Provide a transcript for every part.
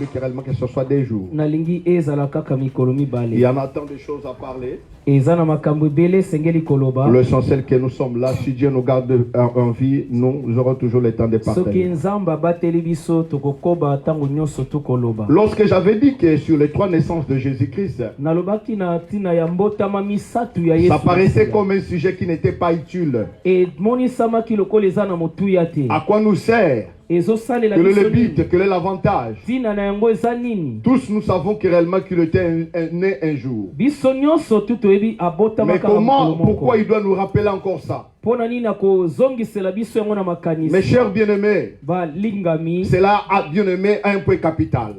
voulu que réellement que ce soit des jours. Il y en a tant de choses à parler. L'essentiel que nous sommes là, si Dieu nous garde en vie, nous aurons toujours le temps de partager. Lorsque j'avais dit que sur les 3 naissances de Jésus-Christ, ça paraissait comme un sujet qui n'était pas utile. À quoi nous sert? Quel est le but? Quel est l'avantage? Tous nous savons que réellement qu'il était né un jour. Mais comment? Pourquoi il doit nous rappeler encore ça? Mes chers bien-aimés, cela a bien-aimé un point capital.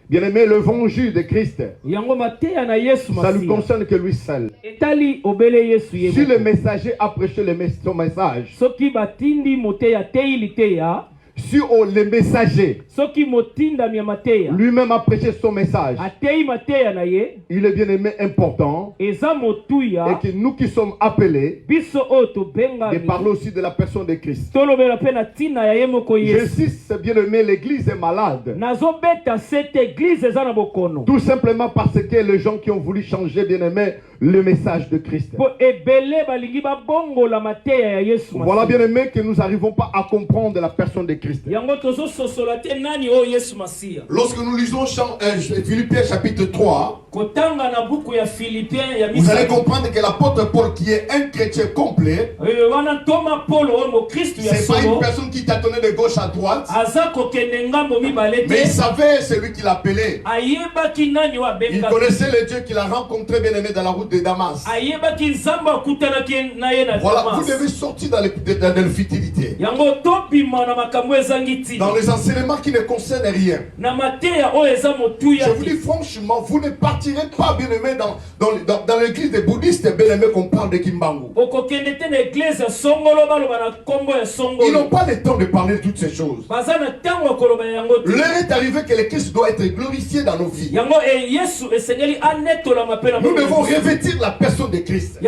Bien-aimé, l'évangile de Christ, ça ne concerne que lui seul. Si le messager a prêché son message, si le messager lui-même a prêché son message, il est bien aimé important, et que nous qui sommes appelés de parler aussi de la personne de Christ. Je suis bien aimé, l'église est malade. Tout simplement parce que les gens qui ont voulu changer bien aimé le message de Christ. Voilà bien aimé que nous n'arrivons pas à comprendre la personne de Christ. Lorsque nous lisons Philippiens chapitre 3, vous allez comprendre que l'apôtre Paul, qui est un chrétien complet, c'est pas une personne qui tâtonnait de gauche à droite, mais il savait celui qui l'appelait. Il connaissait le Dieu qu'il a rencontré bien aimé dans la route de Damas. Voilà, vous devez sortir dans la futilité, dans les enseignements qui ne concernent rien. Je vous dis franchement, vous ne partirez pas bien aimé dans l'église des bouddhistes bien aimé qu'on parle de Kimbangu. Ils n'ont pas le temps de parler de toutes ces choses. L'heure est arrivée que le Christ doit être glorifié dans nos vies. Nous devons revêtir la personne de Christ. Et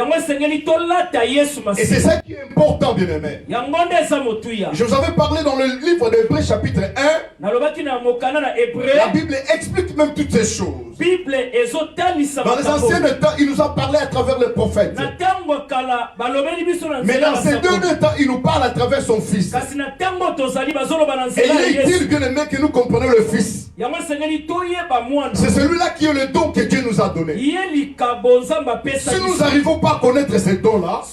c'est ça qui est important, bien aimé. Je vous avais parlé dans le livre d'Hébreux chapitre 1. La Bible explique même toutes ces choses. Dans les anciens temps, il nous a parlé à travers les prophètes. Mais dans ces derniers temps, il nous parle à travers son Fils. Et il est utile, bien aimé, que nous comprenions le Fils. C'est celui-là qui est le don que Dieu nous a donné. Si nous n'arrivons pas à connaître ce don-là, et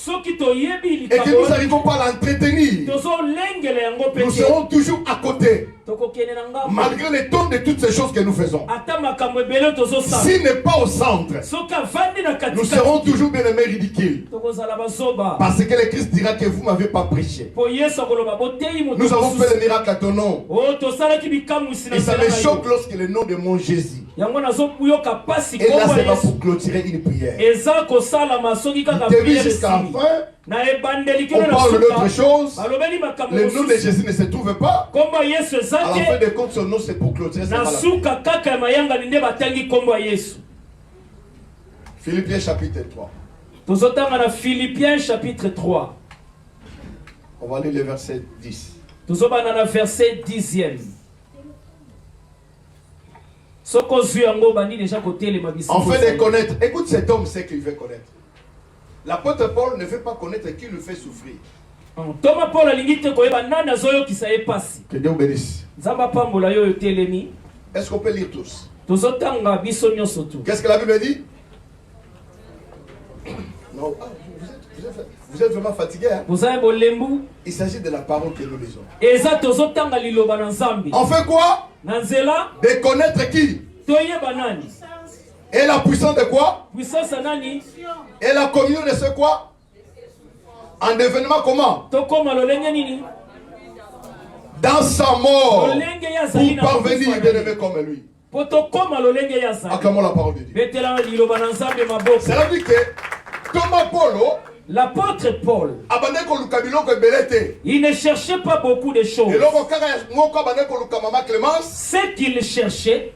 que nous n'arrivons pas à l'entretenir, nous serons toujours à côté. Malgré le temps de toutes ces choses que nous faisons. S'il n'est pas au centre, nous serons toujours bien aimés ridicules. Parce que le Christ dira que vous ne m'avez pas prêché. Nous avons fait le miracle à ton nom. Et ça me choque lorsque le nom de mon Jésus. Et là, c'est pas pour clôturer une prière. Il te dit jusqu'à la fin. On parle d'autre chose. Le nom de Jésus ne se trouve pas. À la fin de compte, son nom c'est pour clôturer. Philippiens chapitre 3. Philippiens chapitre 3. On va lire le verset 10. Verset 10e. En fait de connaître, écoute cet homme, c'est qu'il veut connaître. L'apôtre Paul ne veut pas connaître qui le fait souffrir. Que Dieu bénisse. Est-ce qu'on peut lire tous? Qu'est-ce que la Bible dit? Non. Vous êtes vraiment fatigué, hein? Il s'agit de la parole que nous lisons. On fait quoi? De connaître qui? Et la puissance de quoi? Et la communion de ce quoi? En devenant comment? Dans sa mort, pour parvenir bien aimé comme lui. Acclamons la parole de Dieu. C'est-à-dire que Thomas Paulo L'apôtre Paul, il ne cherchait pas beaucoup de choses. Ce qu'il cherchait,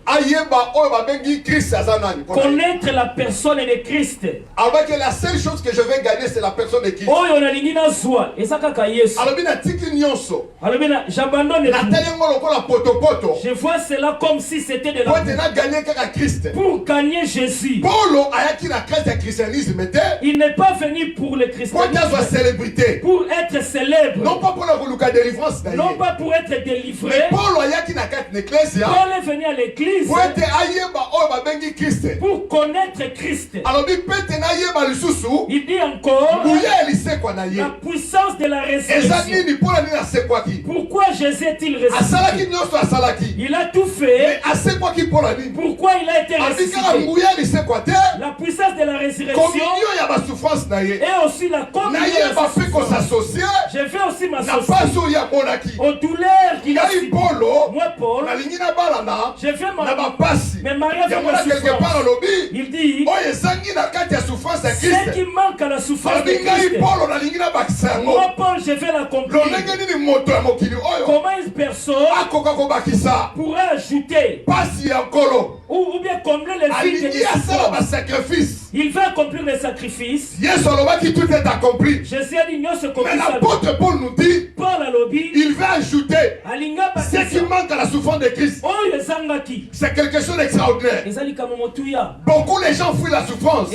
connaître la personne de Christ. La seule chose que je vais gagner, c'est la personne de Christ. J'abandonne tout. Je vois cela comme si c'était de la pour gagner Jésus. Il n'est pas venu pour le christianisme, pour être célèbre, non pas pour la délivrance, non pas pour être délivré. Paul est venu à l'église pour connaître Christ. Il dit encore la puissance de la résurrection. Pourquoi Jésus est-il ressuscité? Il a tout fait. Pourquoi il a été ressuscité? La puissance de la résurrection et aussi la communion. Je vais aussi m'associer aux douleurs qu'il a subies. Moi, Paul, je vais me marier avec la souffrance. Il dit ce qui manque à la souffrance de Christ. Moi, Paul, je vais l'accomplir. Comment une personne pourrait ajouter ou bien combler les vides de l'histoire? Il va accomplir les sacrifices. Tout est accompli. Jésus a dit mais l'apôtre Paul nous dit il va ajouter ce qui manque à la souffrance de Christ. C'est quelque chose d'extraordinaire. Beaucoup les gens fuient la souffrance.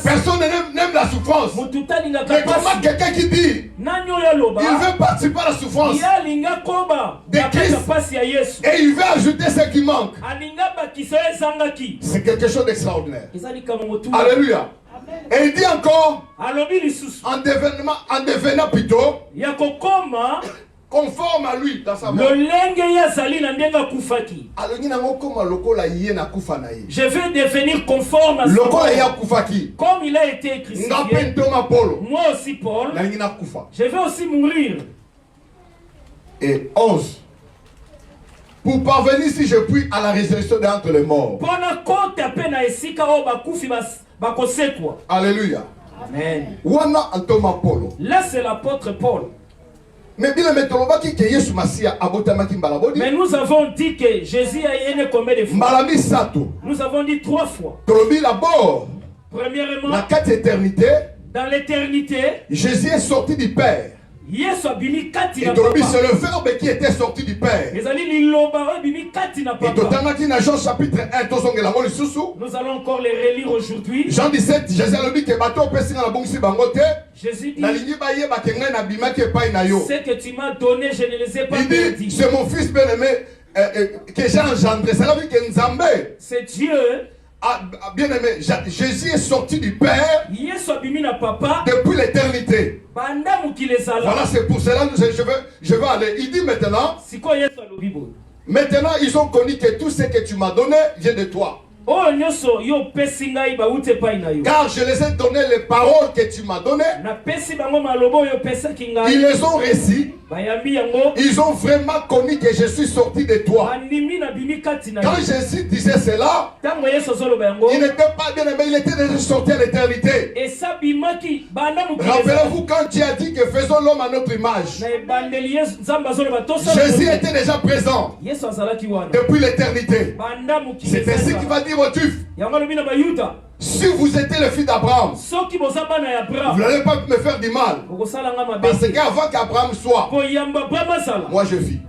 Personne n'aime la souffrance. Mais comment quelqu'un qui dit il veut participer à la souffrance de Christ et il veut ajouter ce qui manque, c'est quelque chose d'extraordinaire. Alléluia. Et il dit encore en devenant plutôt conforme à lui dans sa mort. Je vais devenir conforme à lui. Comme il a été crucifié, moi aussi Paul, je vais aussi mourir. Et 11. Pour parvenir, si je puis, à la résurrection d'entre les morts. Alléluia. Amen. Là, c'est l'apôtre Paul. Mais nous avons dit que Jésus a né combien de fois? Nous avons dit 3 fois. Premièrement, dans l'éternité, Jésus est sorti du Père. Et c'est le verbe qui était sorti du Père. Et totalement dans Jean chapitre 1, nous allons encore les relire aujourd'hui. Jean 17, Jésus a dit Jésus dit ce que tu m'as donné, je ne les ai pas perdus. C'est mon fils bien-aimé que j'ai engendré. C'est Dieu. Bien aimé, Jésus est sorti du Père depuis l'éternité. Voilà, c'est pour cela que je veux aller. Il dit maintenant, ils ont connu que tout ce que tu m'as donné vient de toi. Car je les ai donné les paroles que tu m'as données. Ils les ont récits. Ils ont vraiment connu que je suis sorti de toi. Quand Jésus disait cela, il n'était pas bien aimé, il était déjà sorti à l'éternité. Rappelez-vous quand Dieu a dit que faisons l'homme à notre image. Jésus était déjà présent depuis l'éternité. C'est ainsi qu'il va dire aux Juifs. Si vous étiez le fils d'Abraham, vous n'allez pas me faire du mal. Parce qu'avant qu'Abraham soit, moi je vis.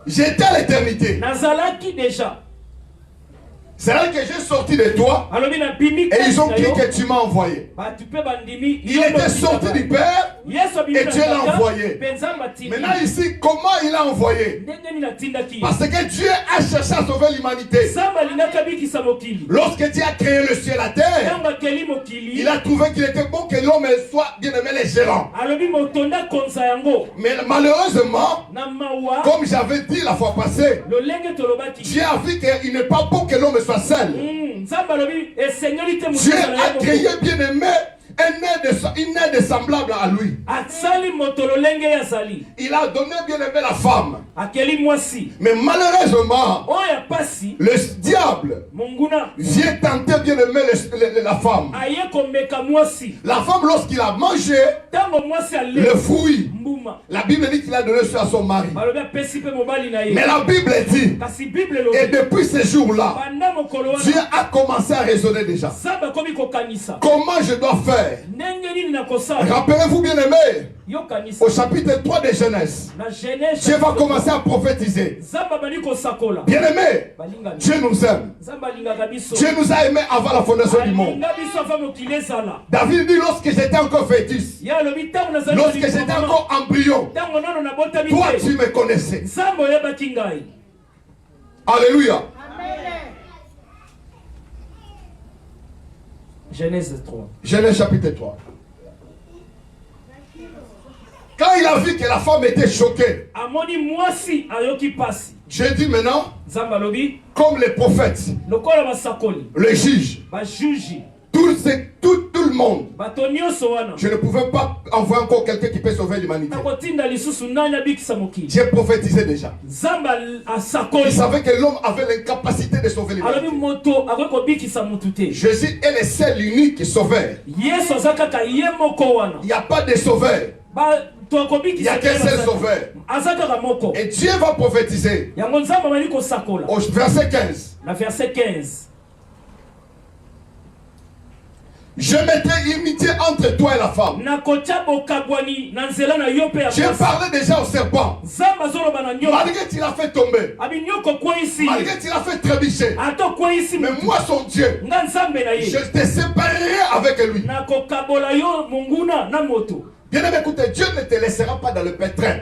J'étais à l'éternité. C'est là que j'ai sorti de toi et ils ont cru que tu m'as envoyé. Il était sorti du Père et Dieu l'a envoyé. Maintenant ici, comment il a envoyé? Parce que Dieu a cherché à sauver l'humanité. Lorsque Dieu a créé le ciel et la terre, il a trouvé qu'il était bon que l'homme soit bien aimé les gérants. Mais malheureusement, comme j'avais dit la fois passée, Dieu a vu qu'il n'est pas bon que l'homme soit seul. Dieu a créé bien aimé une aide semblable à lui. Il a donné bien aimé la femme. Mais malheureusement, le diable vient tenter bien aimé la femme. La femme, lorsqu'il a mangé le fruit, la Bible dit qu'il a donné ça à son mari. Mais la Bible dit, et depuis ce jour-là, Dieu a commencé à raisonner déjà. Comment je dois faire? Rappelez-vous bien aimé, au chapitre 3 de Genèse, Dieu va commencer à prophétiser. Bien aimé, Dieu nous aime. Dieu nous a aimés avant la fondation du monde. David dit, lorsque j'étais encore fœtus, lorsque j'étais encore embryon, toi tu me connaissais. Alléluia. Genèse 3. Genèse chapitre 3. Quand il a vu que la femme était choquée, Dieu dit maintenant, comme les prophètes, les juges, tout le monde, je ne pouvais pas envoyer encore quelqu'un qui peut sauver l'humanité. J'ai prophétisé déjà. Il savait que l'homme avait l'incapacité de sauver l'humanité. Jésus est le seul, unique sauveur. Il n'y a pas de sauveur. Il n'y a qu'un seul sauveur. Et Dieu va prophétiser. Au verset 15. Je mettrai imitié entre toi et la femme. J'ai parlé déjà au serpent. Malgré qu'il a fait tomber, malgré qu'il a fait trébucher, mais moi son Dieu, je te séparerai avec lui. Bien aimé, écoutez, Dieu ne te laissera pas dans le pétrin.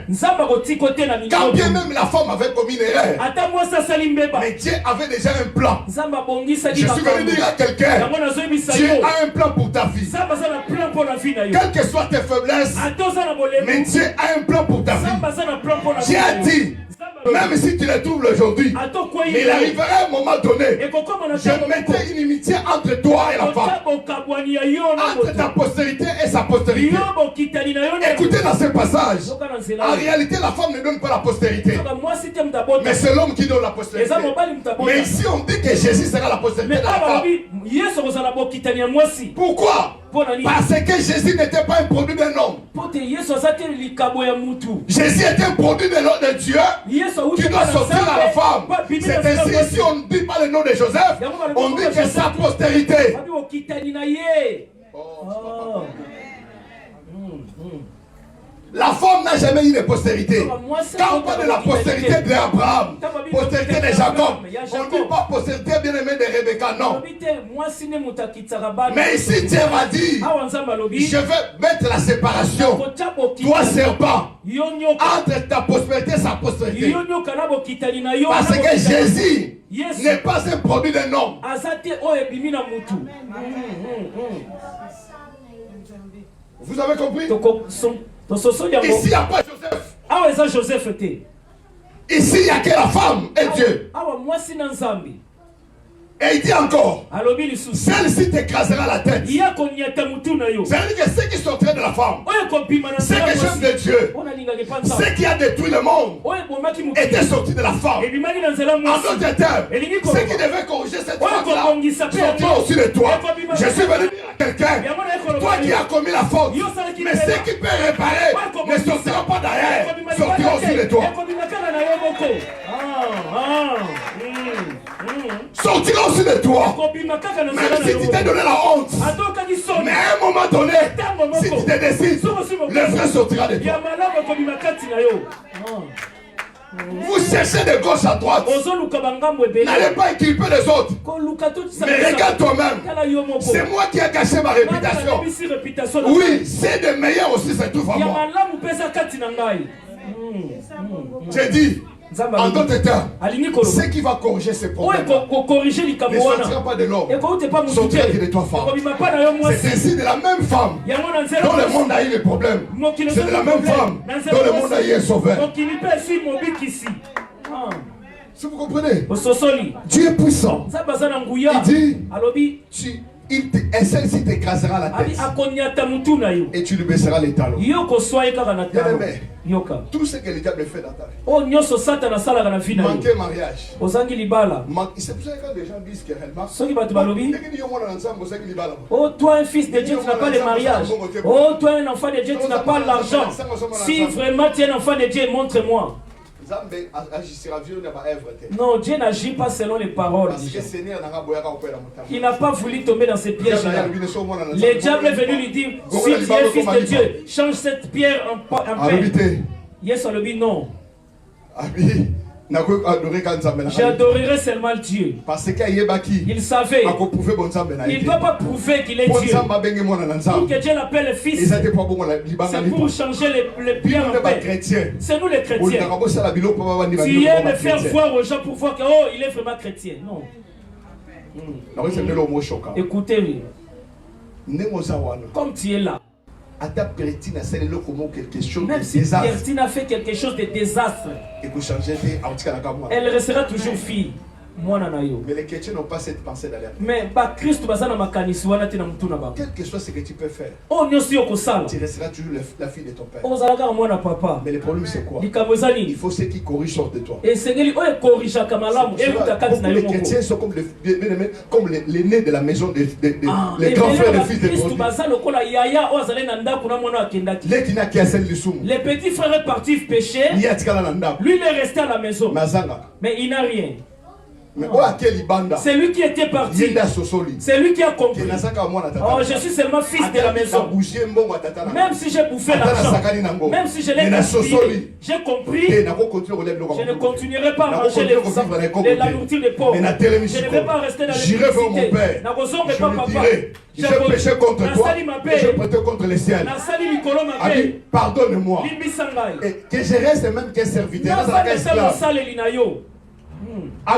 Quand bien même la femme avait commis une erreur, mais Dieu avait déjà un plan. Je suis venu dire à quelqu'un, Dieu a un plan pour ta vie. Quelles que soient tes faiblesses, mais Dieu a un plan pour ta vie. Dieu a dit, même si tu le trouves aujourd'hui, mais il arrivera un moment donné, je mettrai une inimitié entre toi et la femme, entre ta postérité et sa postérité. Écoutez dans ce passage, en réalité la femme ne donne pas la postérité, mais c'est l'homme qui donne la postérité. Mais ici on dit que Jésus sera la postérité de la femme. Pourquoi? Parce que Jésus n'était pas un produit d'un homme. Jésus était un produit de Dieu qui doit sortir à la femme. C'est ainsi, si on ne dit pas le nom de Joseph, on dit que sa postérité. La femme n'a jamais eu de postérité. Quand on parle de la postérité d'Abraham, postérité de Jacob, on ne dit pas postérité bien-aimée de Rebecca, non. Mais ici Dieu va dire, je vais mettre la séparation, toi serpent, entre ta postérité et sa postérité. Parce que Jésus n'est pas un produit d'un homme. Vous avez compris? Ici, il n'y a pas Joseph. Ici, il n'y a que la femme et Dieu. Et il dit encore, celle-ci t'écrasera la tête. C'est-à-dire que ce qui sortirait de la femme, c'est quelque chose de Dieu. Ce qui a détruit le monde était sorti de la femme. En d'autres termes, ce qui devait corriger cette femme-là sortira aussi de toi. Je suis venu dire à quelqu'un, toi qui as commis la faute, mais ce qui peut réparer ne sortira pas derrière, sortira aussi de toi. Sortira aussi de toi. Même si tu t'es donné la honte, mais à un moment donné, si tu te décides, le vrai sortira de toi. Vous cherchez de gauche à droite. N'allez pas inculper les autres. Mais regarde toi-même. C'est moi qui ai gâché ma réputation. Oui, c'est de meilleur aussi se trouve à moi. J'ai dit, en d'autres termes, ce qui va corriger ces problèmes ne sortira pas de l'homme, sortira de toi femme. C'est ainsi de la même femme dont le monde a eu des problèmes. C'est de la même femme dont le monde a eu un sauveur. Si vous comprenez, Dieu est puissant. Il dit, celle-ci t'écrasera la tête. Et tu lui baisseras les talons. Bien-aimé, tout ce que le diable fait dans ta vie. Manquer mariage. C'est pour ça que les gens disent que oh, toi un fils de Dieu, tu n'as pas de mariage. Oh, toi un enfant de Dieu, tu n'as pas l'argent. Si vraiment tu es un enfant de Dieu, montre-moi. Non, Dieu n'agit pas selon les paroles. Il n'a pas voulu tomber dans ces pièges-là. Le diable est venu lui dire, si tu es fils de Dieu, change cette pierre en pain. Yes, on le dit non. J'adorerai seulement Dieu. Parce qu'il savait. Il ne doit pas prouver qu'il est Dieu. Pour que Dieu l'appelle fils, c'est pour changer les pierres en paix. C'est nous les chrétiens. Tu aimes faire voir aux gens pour voir que oh, il est vraiment chrétien. Non. Écoutez-lui. Comme tu es là. Même si Bertine a fait quelque chose de désastre, elle restera toujours fille. Mais les chrétiens n'ont pas cette pensée d'aller. Mais quel que soit ce que tu peux faire, tu resteras toujours la fille de ton père. Mais le problème c'est quoi? Il faut ceux qui corrigent sortent de toi. Les chrétiens sont comme l'aîné de la maison, les grands frères et fils de Dieu. Les petits frères est parti pécher. Lui il est resté à la maison. Mais il n'a rien. C'est lui qui était parti. C'est lui qui a compris. Oh, je suis seulement fils de la maison. Même si j'ai bouffé l'argent, même si je l'ai gaspillé, j'ai compris. Je ne continuerai pas à manger la nourriture des pauvres. Je ne vais pas rester dans les j'irai vers mon père. Je lui dirai, j'ai péché contre toi, je prêté contre les ciels. Pardonne-moi. Que je reste même qu'un serviteur. Je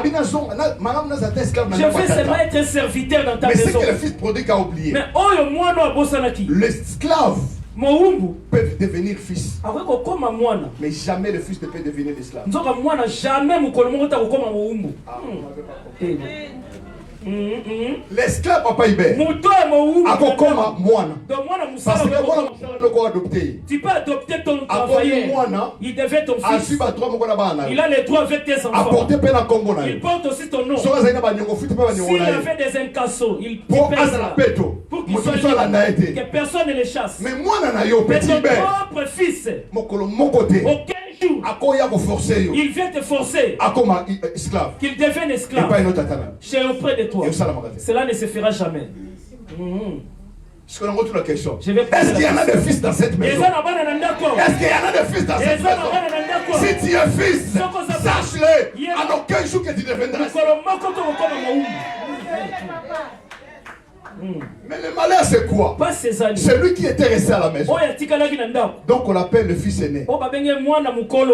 vais seulement être un serviteur dans ta maison. Mais c'est que le fils prodigue a oublié. L'esclave peut devenir fils. Mais jamais le fils ne peut devenir l'esclave. L'esclave papa Hubert akokoma mwana parce que tu peux adopter ton travailleur, il devient ton fils, il a les droits avec tes enfants, il porte aussi ton nom. S'il avait des incassos, il paie cela pour qu'il soit libre, que personne ne les chasse. Mais ton propre fils, aucun jour il vient te forcer qu'il devienne esclave chez auprès de toi. Cela ne se fera jamais. Je vais est-ce qu'il y en a des fils dans cette maison? Est-ce qu'il y en a des fils dans cette maison? Si tu es fils, sache-le, en aucun jour que tu deviendras. Mais le malheur c'est quoi? C'est lui qui était resté à la maison. Donc on l'appelle le fils aîné.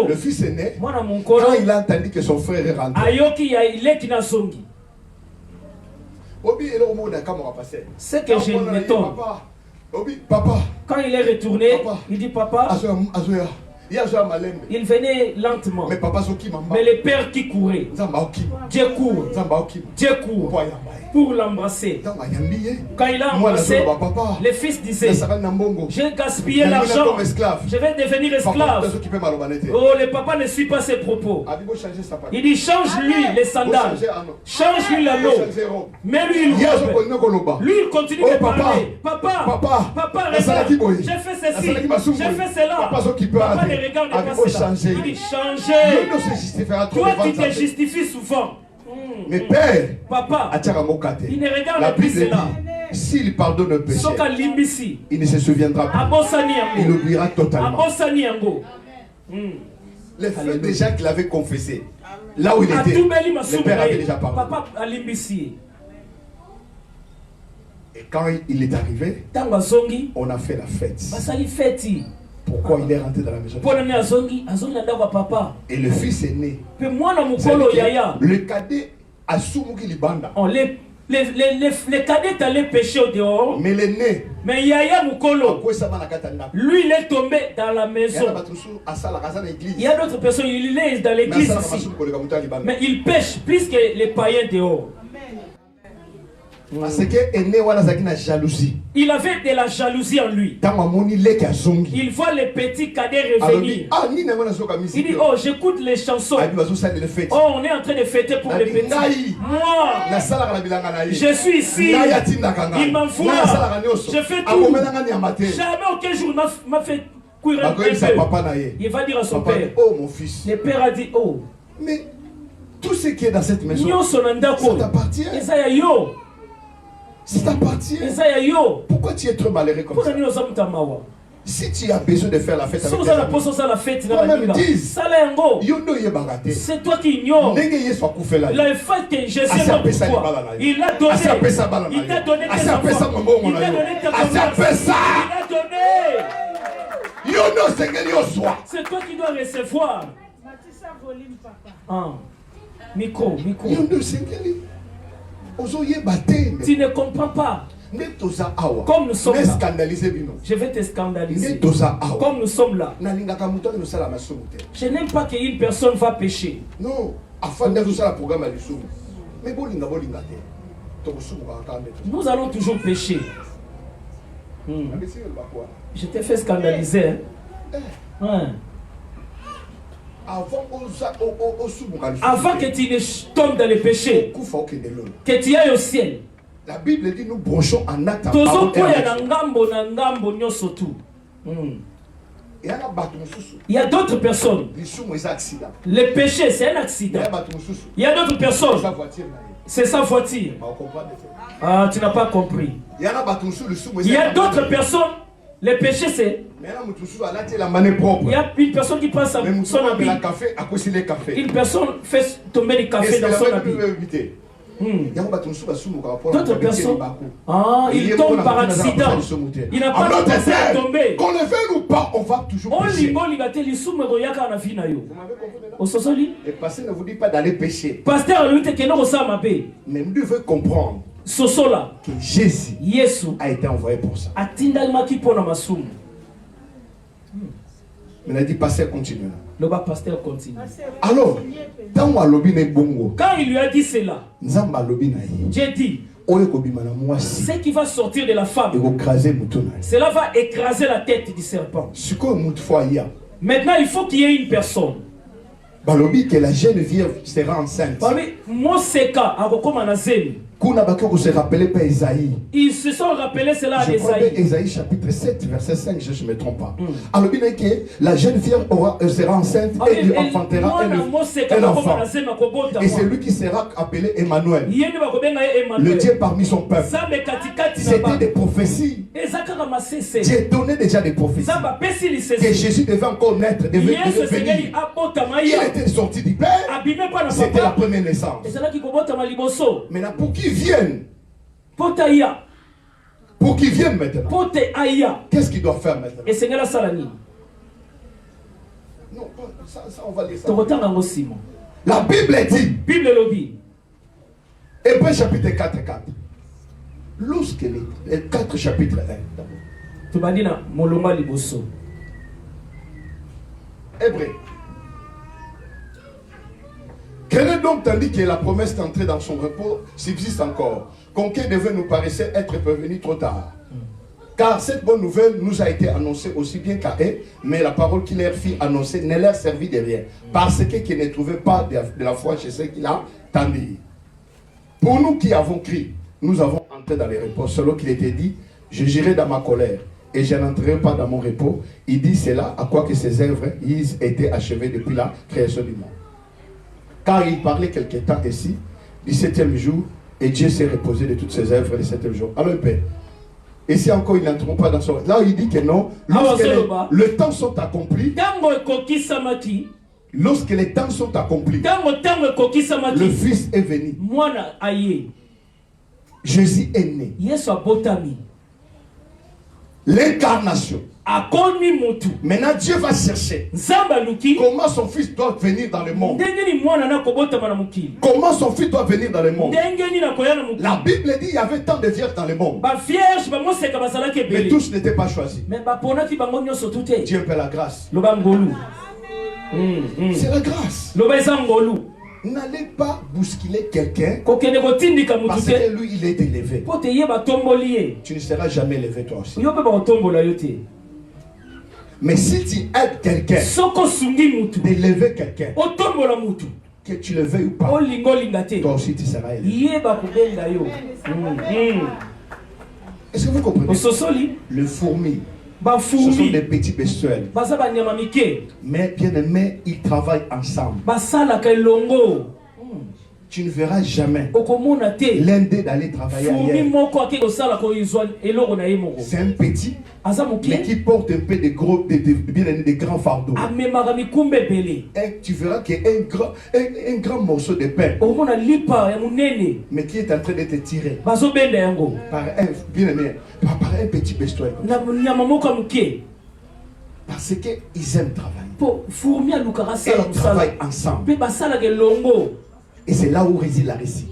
Le fils aîné, quand il a entendu que son frère est rentré, c'est que je m'étonne. Papa, quand il est retourné, il dit papa. Il venait lentement. Mais le père qui courait, Dieu court. Dieu court pour l'embrasser. Quand il a embrassé, le fils disait, j'ai gaspillé l'argent, je vais devenir esclave. Oh, le papa ne suit pas ses propos. Il dit, change-lui les sandales, change-lui l'anneau. Mais lui, il continue de parler. Papa, regarde, j'ai fait ceci, j'ai fait cela. Papa ne regarde pas cela. Il dit, changer. Toi, tu te justifies souvent. Mais père, papa, il ne regarde plus cela. S'il pardonne le péché, il ne se souviendra pas. Il oubliera totalement. Le fait déjà qu'il avait confessé, là où il était, le père avait déjà parlé. Et quand il est arrivé, on a fait la fête. Pourquoi il est rentré dans la maison? Et le fils est né. Le cadet a soumuki libanda. Les cadets allaient pêcher au dehors. Mais l'aîné, lui il est tombé dans la maison. Il y a d'autres personnes, il est dans l'église ici. Mais il pêche plus que les païens dehors. Parce que jalousie. Il avait de la jalousie en lui. Il voit les petits cadets revenir. Il dit, oh, j'écoute les chansons. Oh, on est en train de fêter pour les petits. Moi, je suis ici. Il m'envoie. Je fais tout. Jamais aucun jour il m'a fait courir un peu. Il va dire à son père. Oh, mon fils. Le père a dit, oh. Mais tout ce qui est dans cette maison, ça t'appartient. Ça t'appartient. Pourquoi tu es trop malheureux comme ça? Si tu as besoin de faire la fête avec tes amis, dis, c'est toi qui ignores. Le fait que Jésus est mort pour toi, il a donné. Il t'a donné tes enfants. Il t'a donné tes enfants. Il a donné. C'est toi qui dois recevoir. Micro. Tu ne comprends pas. Comme nous sommes là, je vais te scandaliser. Comme nous sommes là, je n'aime pas qu'une personne va pécher. Non, nous allons toujours pécher. Je t'ai fait scandaliser. Avant que tu ne tombes dans le péché, que tu ailles au ciel. La Bible dit nous branchons en acte. Il y a d'autres personnes. Le péché, c'est un accident. Il y a d'autres personnes. C'est sa voiture. Ah, tu n'as pas compris. Il y a d'autres personnes. Le péché, c'est. Il y a une personne qui passe son habit. Une personne fait tomber le café dans son habit. D'autres personnes, il tombe par accident. Il n'a pas pensé à tomber. Qu'on le veuille ou pas, on va toujours pécher. Vous m'avez compris? Le pasteur ne vous dit pas d'aller pécher. Mais vous devez comprendre que Jésus a été envoyé pour ça. Mais il a dit, pasteur, continue. Le pasteur continue. Alors, quand il lui a dit cela, j'ai dit, ce qui va sortir de la femme, cela va écraser la tête du serpent. Maintenant, il faut qu'il y ait une personne. Que la jeune vierge sera enceinte. Ils se sont rappelés cela à Esaïe. Esaïe chapitre 7 verset 5, je ne me trompe pas. Alors bien que la jeune vierge sera enceinte et lui enfantera un enfant. Et c'est lui qui sera appelé Emmanuel. Le Dieu parmi son peuple. C'était des prophéties. Dieu donnait déjà des prophéties. Que Jésus devait encore naître, devait venir. Il était sorti du Père. C'était la première naissance. Maintenant pour qu'il vienne. Pour qu'il vienne maintenant. Qu'est-ce qu'il doit faire maintenant? Non, ça on va lire ça. La Bible dit. Hébreux chapitre 4. Lorsque les 4 chapitres 1. Hébreux. Craignez donc tandis que la promesse d'entrer dans son repos subsiste encore. Conquête devait nous paraissait être prévenu trop tard. Car cette bonne nouvelle nous a été annoncée aussi bien qu'à eux, mais la parole qui leur fit annoncer ne leur servit de rien. Parce qu'ils ne trouvaient pas de la foi chez ceux qui l'attendaient. Pour nous qui avons crié, nous avons entré dans les repos. Selon qu'il était dit, je j'irai dans ma colère et je n'entrerai pas dans mon repos. Il dit cela à quoi que ses œuvres ils étaient achevées depuis la création du monde. Car il parlait quelque temps ici, du 7e jour, et Dieu s'est reposé de toutes ses œuvres le 7e jour. Alors, Père, ici encore, ils n'entreront pas dans son... Là, il dit que non, lorsque les temps sont accomplis, lorsque les temps sont accomplis, le Fils est venu. Jésus est né. L'incarnation. Maintenant Dieu va chercher comment son fils doit venir dans le monde. Comment son fils doit venir dans le monde. La Bible dit qu'il y avait tant de vierges dans le monde. Mais tous n'étaient pas choisis. Dieu fait la grâce. C'est la grâce. N'allez pas bousculer quelqu'un parce que lui, il est élevé. Tu ne seras jamais élevé toi aussi. Mais si tu aides quelqu'un, d'élever quelqu'un, que tu le veuilles ou pas, toi aussi tu seras élevé. Est-ce que vous comprenez? Le fourmi, ce sont des petits bestioles. Mais bien aimé, ils travaillent ensemble. Tu ne verras jamais l'un d'eux d'aller travailler ailleurs. C'est un petit, mais qui porte un peu de grands fardeaux. Et tu verras qu'il y a un grand morceau de pain, mais qui est en train de te tirer par un petit bestiole. Parce qu'ils aiment travailler. Et ils travaillent ensemble. Et c'est là où réside la réussite.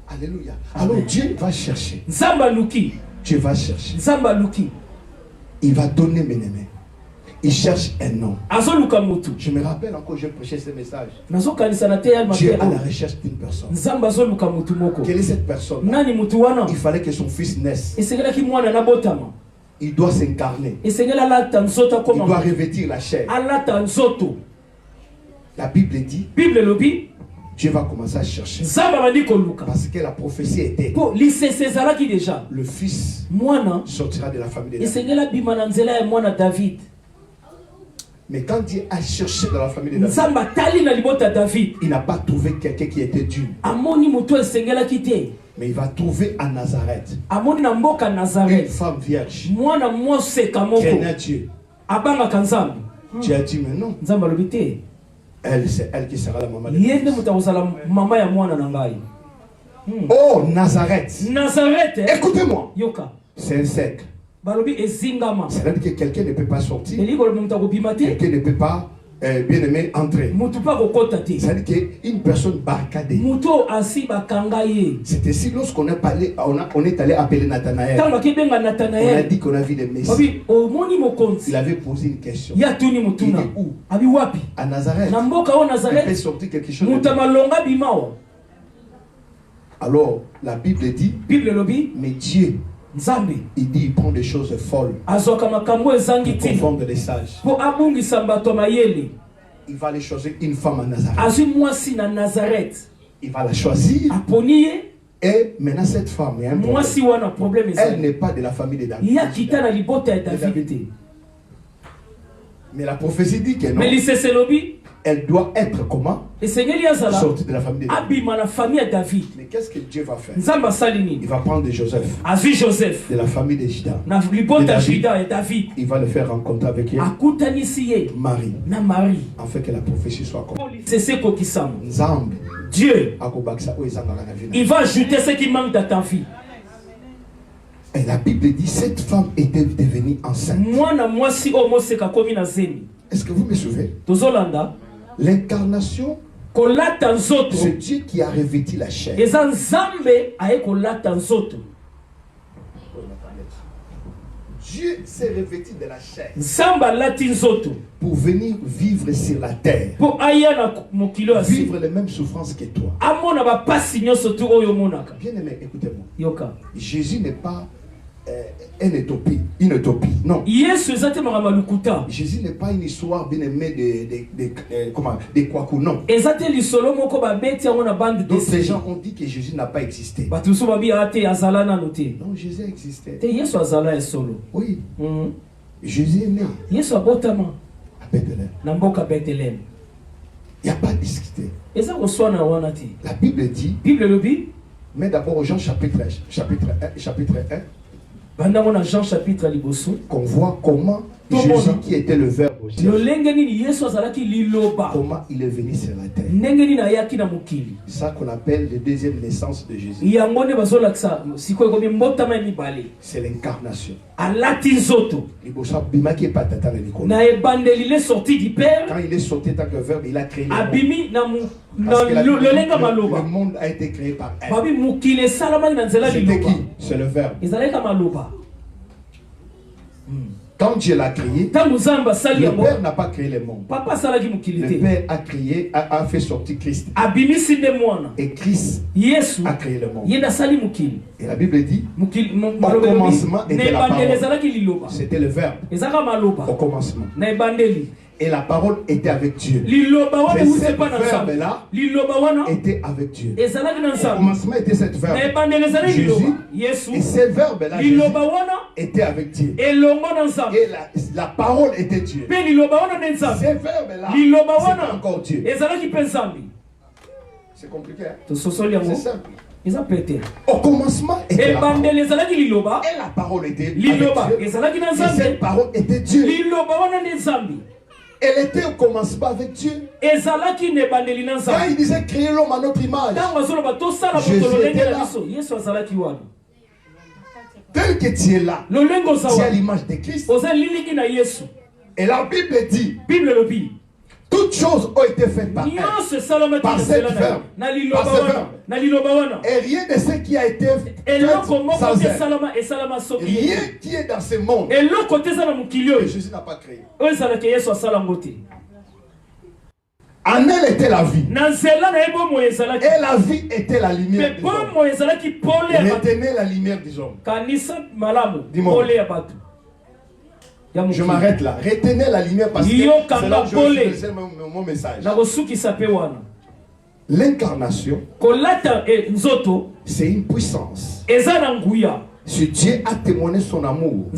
Alléluia. Alors Dieu va chercher. Dieu va chercher. Il va donner mes aimés. Il cherche un homme. Je me rappelle encore, je prêchais ce message. Dieu est à la recherche d'une personne. Quelle est cette personne? Il fallait que son fils naisse. Il doit s'incarner. Il doit revêtir la chair. La Bible dit, Dieu va commencer à chercher. Parce que la prophétie était. Le fils sortira de la famille de David. Mais quand Dieu a cherché dans la famille de David, il n'a pas trouvé quelqu'un qui était digne. Mais il va trouver à Nazareth une femme vierge qui craignait Dieu. Dieu a dit, mais non. C'est elle qui sera la maman de Dieu. Oh, Nazareth. Écoutez-moi. C'est un sec. C'est-à-dire que quelqu'un ne peut pas sortir. Quelqu'un ne peut pas, bien aimé, entrer. C'est-à-dire qu'une personne barricadée. C'est ainsi lorsqu'on est allé appeler Nathanaël. On a dit qu'on a vu des messies. Il avait posé une question. Il est où? À Nazareth. Il peut sortir quelque chose. Alors, la Bible dit, mais Dieu, il dit, il prend des choses folles pour confondre les sages. Il va aller choisir une femme à Nazareth. Il va la choisir. Et maintenant cette femme, il y a un problème. Elle n'est pas de la famille de David. Mais la prophétie dit que non. Elle doit être comment? Sortie de la famille de David. Mais qu'est-ce que Dieu va faire? Il va prendre Joseph de la famille de Juda. Il va le faire rencontrer avec Marie. Afin que la prophétie soit accomplie. Dieu, il va ajouter ce qui manque dans ta vie. Et la Bible dit cette femme était devenue enceinte. Est-ce que vous me suivez? L'incarnation, c'est Dieu qui a revêtu la chair. Dieu s'est revêtu de la chair pour venir vivre sur la terre, vivre les mêmes souffrances que toi. Bien aimé, écoutez-moi. Jésus n'est pas une utopie. Non. Jésus n'est pas une histoire bien aimée de Kwaku, non. D'autres gens ont dit que Jésus n'a pas existé. Non, Jésus existait. Oui. Jésus est né à Bethléem. Il n'y a pas de discuter. La Bible dit, mais d'abord Jean chapitre 1. Jean chapitre qu'on voit comment Jésus qui était le Verbe, comment il est venu sur la terre. C'est ça qu'on appelle la deuxième naissance de Jésus. C'est l'incarnation. Il est sorti du Père. Quand il est sorti tant que Verbe, il a créé le monde a été créé par elle. C'était qui? C'est le Verbe. Quand Dieu l'a créé, le Père n'a pas créé le monde. Le Père a créé, a fait sortir Christ. Et Christ a créé le monde. Et la Bible dit, au commencement était la parole. C'était le Verbe. Au commencement. Et la parole était avec Dieu. Et ce verbe-là était avec Dieu. Au commencement était cette verbe, Jésus. Et ce verbe-là, Jésus, était avec Dieu. Et la parole était Dieu. Ce verbe-là, c'est encore Dieu. C'est compliqué, hein? C'est simple. Au commencement était la parole. Et la parole était avec Dieu. Et cette parole était Dieu. Elle était au commencement avec Dieu. Quand il disait créer l'homme à notre image, Jésus était là. Tel que tu es là, tu as l'image de Christ. Et la Bible dit, toutes choses ont été faites par elle, par cette verbe, et rien de ce qui a été fait sans elle. Rien qui est dans ce monde que Jésus n'a pas créé. En elle était la vie. Et la vie était la lumière des hommes. Elle était la lumière des hommes. Dis-moi. Je m'arrête là. Retenez la lumière parce que c'est là que je vais mon message. L'incarnation, c'est une puissance. Si Dieu a témoigné son amour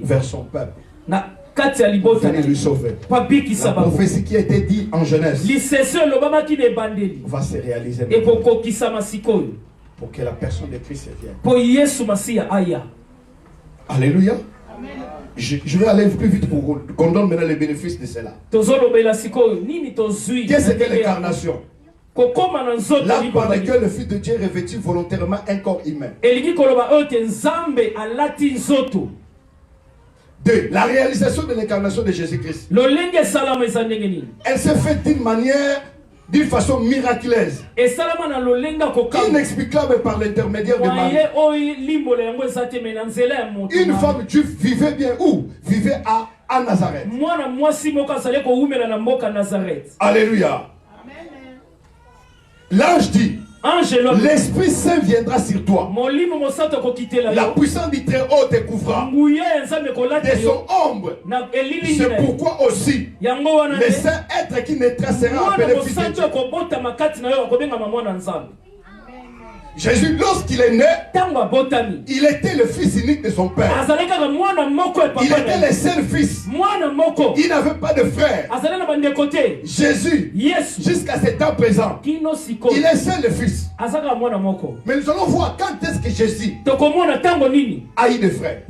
vers son peuple, venez lui sauver. La prophétie qui a été dite en Genèse va se réaliser pour que la personne de Christ vienne. Alléluia. Je vais aller plus vite pour qu'on donne maintenant les bénéfices de cela. Qu'est-ce que l'incarnation? Là par lequel le Fils de Dieu revêtit volontairement un corps humain. Deux, la réalisation de l'incarnation de Jésus-Christ. Elle s'est faite d'une façon miraculeuse, inexplicable par l'intermédiaire de Marie. Une femme juive vivait bien où? Vivait à Nazareth. Alléluia. L'ange dit, l'Esprit Saint viendra sur toi. La puissance du Très-Haut te couvrira de son ombre. C'est pourquoi aussi le saint être qui naîtra sera appelé fils de Dieu. Jésus, lorsqu'il est né, il était le fils unique de son père. Il était le seul fils. Il n'avait pas de frère. Jésus, jusqu'à cet temps présent, il est seul le fils. Mais nous allons voir quand est-ce que Jésus a eu des frères.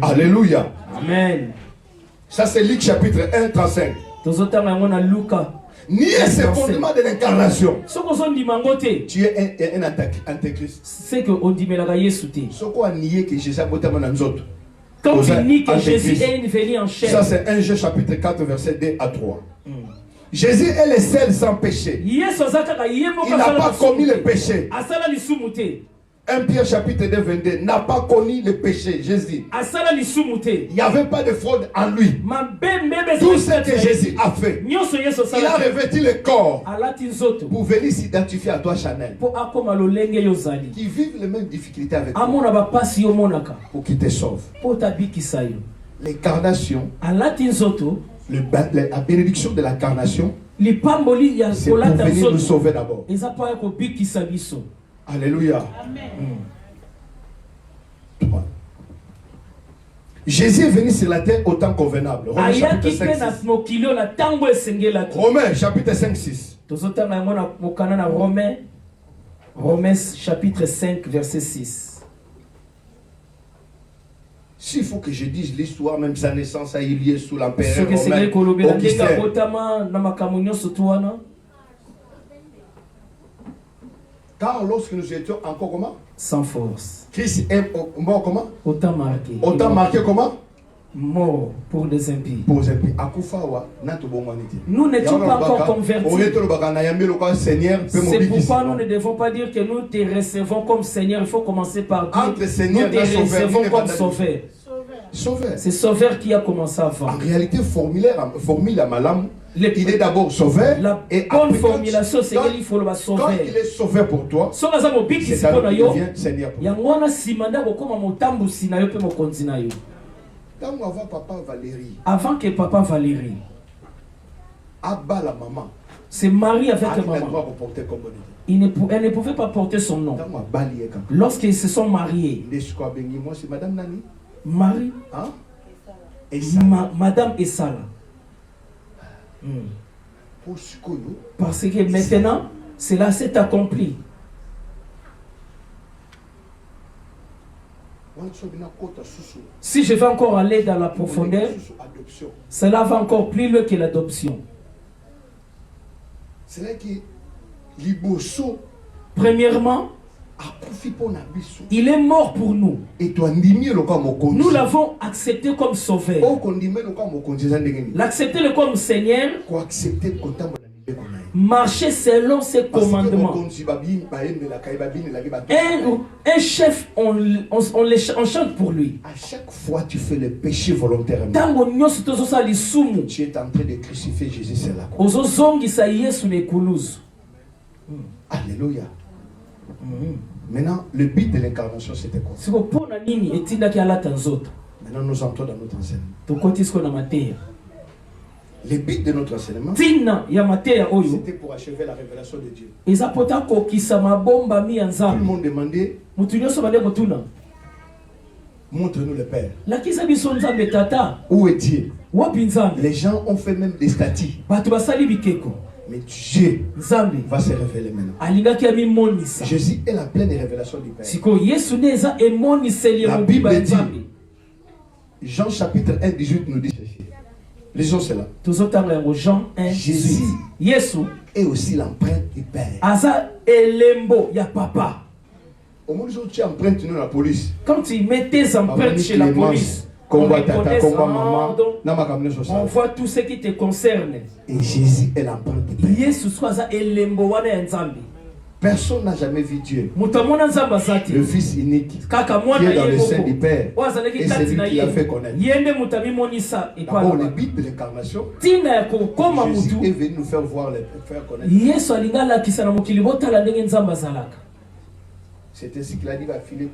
Alléluia. Amen. Ça c'est Luc chapitre 1, 35. Nier ce fondement de l'incarnation. Tu es un antéchrist. C'est que on dit ce qu'on a nié que Jésus a voté dans autres. Quand tu nies que Jésus est venu en chair. Ça c'est 1 Jean chapitre 4 verset 2 à 3. Jésus est le seul sans péché. Il n'a pas commis le péché. 1 Pierre chapitre 2 22 n'a pas connu le péché, Jésus. Il n'y avait pas de fraude en lui. Tout ce que Jésus a fait, il a revêtu le corps pour venir s'identifier à toi, Chanel. Qui vivent les mêmes difficultés avec toi. Pour qu'il te sauve. L'incarnation, la bénédiction de l'incarnation, c'est pour venir nous sauver d'abord. Alléluia. Jésus est venu sur la terre au temps convenable. Romains chapitre 5, 6. Romains chapitre 5, 6. Romains chapitre 5 verset 6. S'il faut que je dise l'histoire, même sa naissance a eu lieu sous l'empereur romain. Car lorsque nous étions encore comment? Sans force. Christ est mort comment? Autant marqué. Autant marqué comment? Mort pour les impies. Pour les impies. Nous n'étions pas encore convertis. C'est pourquoi nous ne devons pas dire que nous te recevons comme Seigneur. Il faut commencer par dire nous te recevons comme Sauveur. C'est Sauveur qui a commencé avant. En réalité, formule à Malam, il est d'abord Sauveur. La bonne formulation, c'est qu'il faut le sauver. Quand il est Sauveur pour toi, c'est alors qu'il devient Seigneur pour toi. Avant que papa Valérie Abba la maman se marie avec maman, elle ne pouvait pas porter son nom. Lorsqu'ils se sont mariés, Marie, hein? Madame Essala. Parce que maintenant, cela s'est accompli. Si je vais encore aller dans la profondeur, cela va encore plus loin que l'adoption. Premièrement, il est mort pour nous. Nous l'avons accepté comme sauveur. L'accepter comme Seigneur, marcher selon ses commandements. Un chef, on chante pour lui. À chaque fois tu fais le péché volontairement, tu es en train de crucifier Jésus sur la croix. Alléluia. Maintenant, le but de l'incarnation, c'était quoi? Maintenant, nous entrons dans notre enseignement. Le but de notre enseignement, c'était pour achever la révélation de Dieu. Tout le monde demandait, montre-nous le Père. Où est Dieu? Les gens ont fait même des statues. Mais Dieu va se révéler maintenant. Jésus est la pleine révélation du Père. La Bible dit, Jean chapitre 1, 18 nous dit ceci. Lisons cela. Jésus est aussi l'empreinte du Père. Au moment où tu empruntes la police, quand tu mets tes empreintes chez la police, on voit tout ce qui te concerne. Et Jésus est l'empreinte du Père. Personne n'a jamais vu Dieu. Le Fils unique qui est dans le sein du Père et c'est lui qui l'a fait connaître. D'abord, le but de l'incarnation, Jésus est venu nous faire voir, faire connaître. C'est ainsi qu'il a dit à Philippe.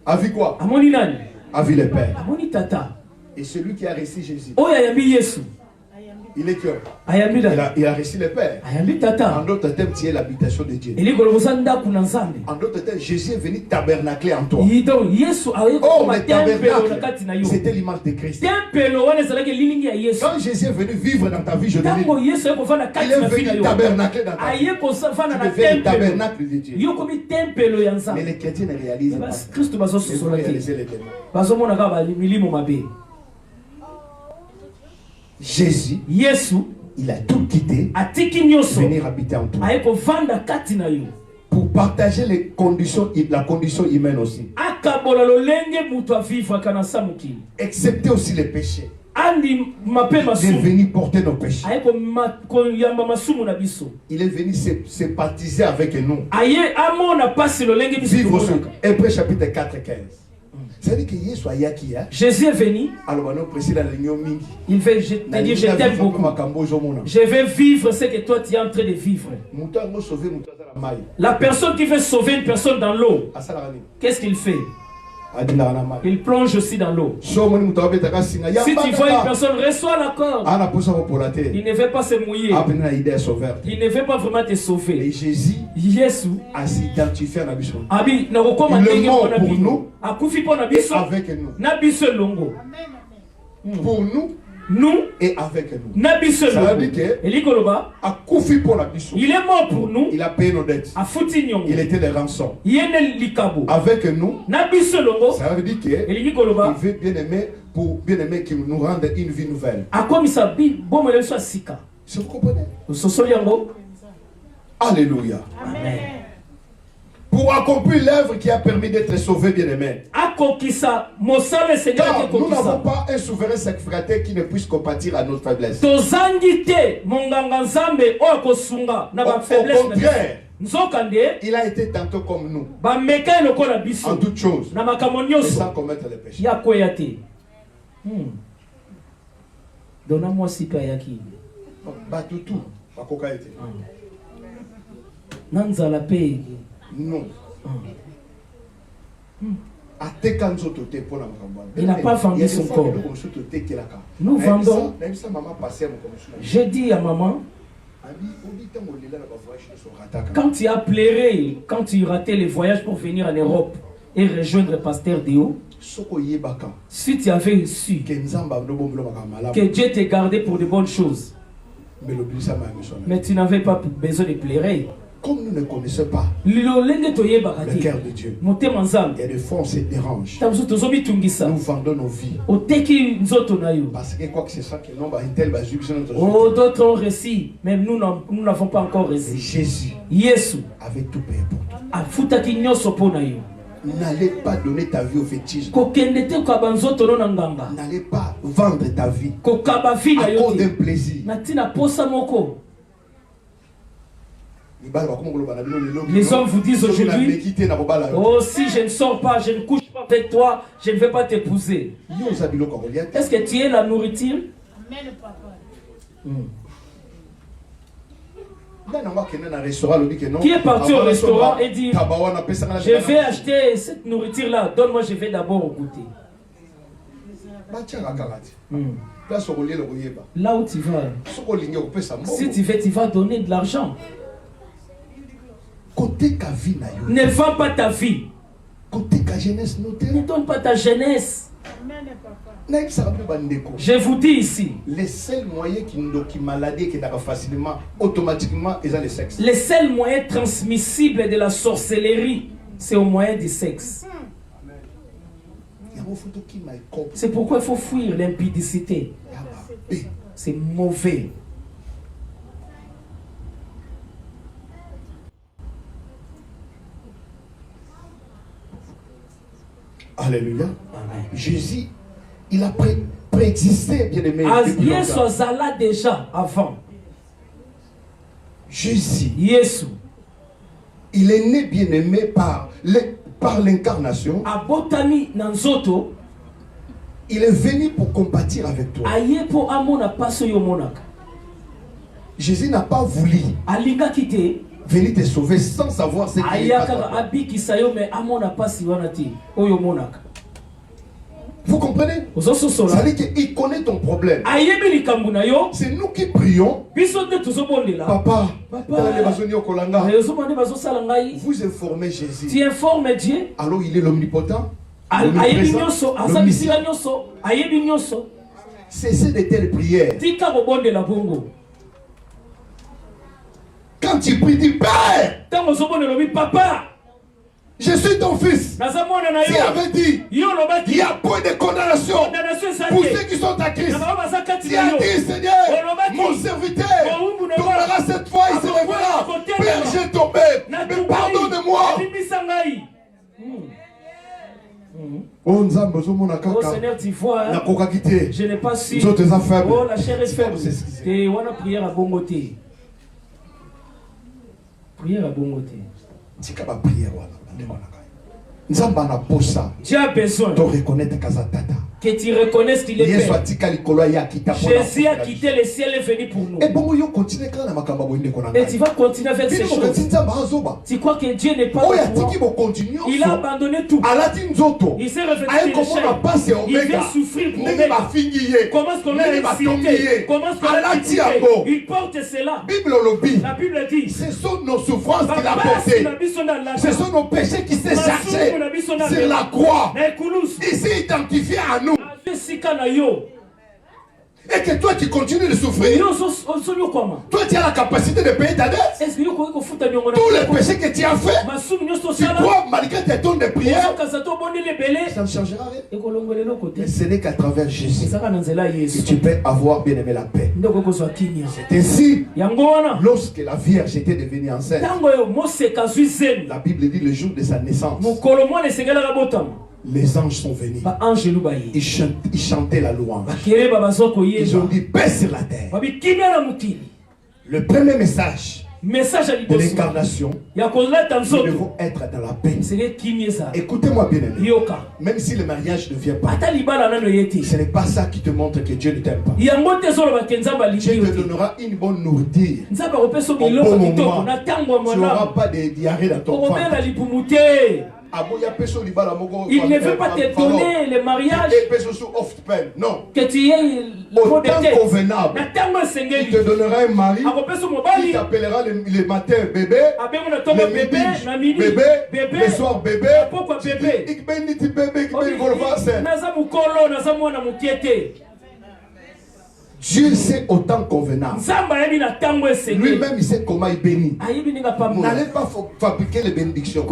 A vu quoi? A vu le Père. Et celui qui a reçu Jésus, il est cœur. Il a reçu le Père. En d'autres termes, tu es l'habitation de Dieu. En d'autres termes, Jésus est venu tabernacler en toi. Oh, le tabernacle, c'était l'image de Christ. Quand Jésus est venu vivre dans ta vie, je te dis, il est venu tabernacler dans ta vie. Tu deviens le tabernacle de Dieu. Mais les chrétiens ne réalisent pas. Ils vont réaliser les démons. Jésus, il a tout quitté, venir habiter en toi. Pour partager la condition humaine aussi. Accepter aussi les péchés. Il est venu porter nos péchés. Il est venu se baptiser avec nous. Vivre sur Hébreux chapitre 4, 15. C'est-à-dire que Jésus est venu. Il veut te dire je t'aime beaucoup. Je vais vivre ce que toi tu es en train de vivre. La personne qui veut sauver une personne dans l'eau, qu'est-ce qu'il fait? Il plonge aussi dans l'eau. Si tu vois une personne, reçoit la corde. Il ne veut pas se mouiller. Il ne veut pas vraiment te sauver. Et Jésus a s'identifié à la mission. Il est mort pour nous et avec nous. Pour nous et avec nous. Ça veut dire il est mort pour nous. Il a payé nos dettes. Il était des rançons. Avec nous, ça veut dire qu'il veut bien aimer pour bien aimer qu'il nous rende une vie nouvelle. Si vous comprenez? Alléluia. Amen. pour accomplir l'œuvre qui a permis d'être sauvé, bien-aimé. Car nous n'avons pas un souverain sacrificateur qui ne puisse compatir à notre faiblesse. Au contraire, il a été tantôt comme nous, en toutes choses, mais sans commettre les péchés. Donne-moi si payaki. Batutu, bakoka été. Nanza la paye. Non. Il n'a pas vendu son corps. Nous vendons. J'ai dit à maman, quand tu as pleuré, quand tu ratais les voyages pour venir en Europe et rejoindre le pasteur Déo, si tu avais su que Dieu t'ait gardé pour de bonnes choses, mais tu n'avais pas besoin de pleurer. Comme nous ne connaissons pas le cœur de Dieu, et des fois on se dérange. Nous vendons nos vies. Parce que quoi que ce soit que non, d'autres ont réussi, mais nous n'avons pas encore réussi. Jésus avait tout payé pour toi. N'allez pas donner ta vie au fétichisme. N'allez pas vendre ta vie à cause d'un plaisir. Les hommes vous disent aujourd'hui, oh, si je ne sors pas, je ne couche pas avec toi, je ne vais pas t'épouser. Est-ce que tu es la nourriture? Amen, papa. Qui est parti au restaurant et dit, je vais acheter cette nourriture-là, donne-moi, je vais d'abord goûter. Là où tu vas, si tu veux, tu vas donner de l'argent. Ne vends pas ta vie. Ne donne pas ta jeunesse. Je vous dis ici, les seuls moyens qui maladie qui facilement, automatiquement, ils ont le sexe. Les seuls moyens transmissibles de la sorcellerie, c'est au moyen du sexe. C'est pourquoi il faut fuir l'impudicité. C'est mauvais. Alléluia. Amen. Jésus, il a préexisté, bien aimé. Déjà avant. Jésus, il est né, bien aimé, par l'incarnation. Il est venu pour compatir avec toi. Jésus n'a pas voulu venir te sauver sans savoir ce qu'il est. Vous comprenez? Ça veut dire qu'il connaît ton problème. C'est nous qui prions. Papa, vous informez Jésus. Tu informes Dieu. Alors il est l'omnipotent. Cessez de telles prières. Quand tu pries, dis Père, Papa, je suis ton fils. Tu avais dit, il y a point de condamnation pour ceux qui sont à Christ. Tu as dit, Seigneur, mon serviteur tombera cette fois, il se lèvera. Père, j'ai tombé, mais pardonne-moi. Oh Seigneur, tu vois, je n'ai pas su. Oh, la chair est faible. Et on a prière à Bongoté. Prière à Bongoté. Tu as besoin de reconnaître que tu reconnaisses qu'il est Père. Jésus a quitté le ciel et est venu pour nous. Et tu vas continuer avec ces choses. Tu crois que Dieu n'est pas pour toi. Il a abandonné tout. Il s'est revêtu de chair. Il vient souffrir pour nous. Comment est-ce qu'on l'a insulté? Comment est-ce qu'on l'a critiqué? Il porte cela. La Bible dit, ce sont nos souffrances qu'il a portées. Ce sont nos péchés qui s'est chargés sur la croix. Ici identifié à nous. et que toi tu continues de souffrir, toi tu as la capacité de payer ta dette. Tous les péchés que tu as fait, tu crois malgré tes dons de prière, ça ne changera rien. Mais ce n'est qu'à travers Jésus que tu peux avoir bien aimé la paix. C'est ainsi, lorsque la Vierge était devenue enceinte, la Bible dit le jour de sa naissance, les anges sont venus. Ils chantaient la louange. Ils ont dit paix sur la terre. Le premier message de l'incarnation, nous devons être dans la paix. Écoutez-moi bien aimé. Même si le mariage ne vient pas, ce n'est pas ça qui te montre que Dieu ne t'aime pas. Dieu te donnera une bonne nourriture. Au bon moment, tu n'auras pas de diarrhée dans ton ventre. Il ne veut pas te donner le mariage que tu aies au temps convenable. Il te donnera un mari qui t'appellera le matin bébé, le midi bébé, le soir bébé. Dieu sait au temps convenable. Lui-même il sait comment il bénit. N'allez pas fabriquer les bénédictions.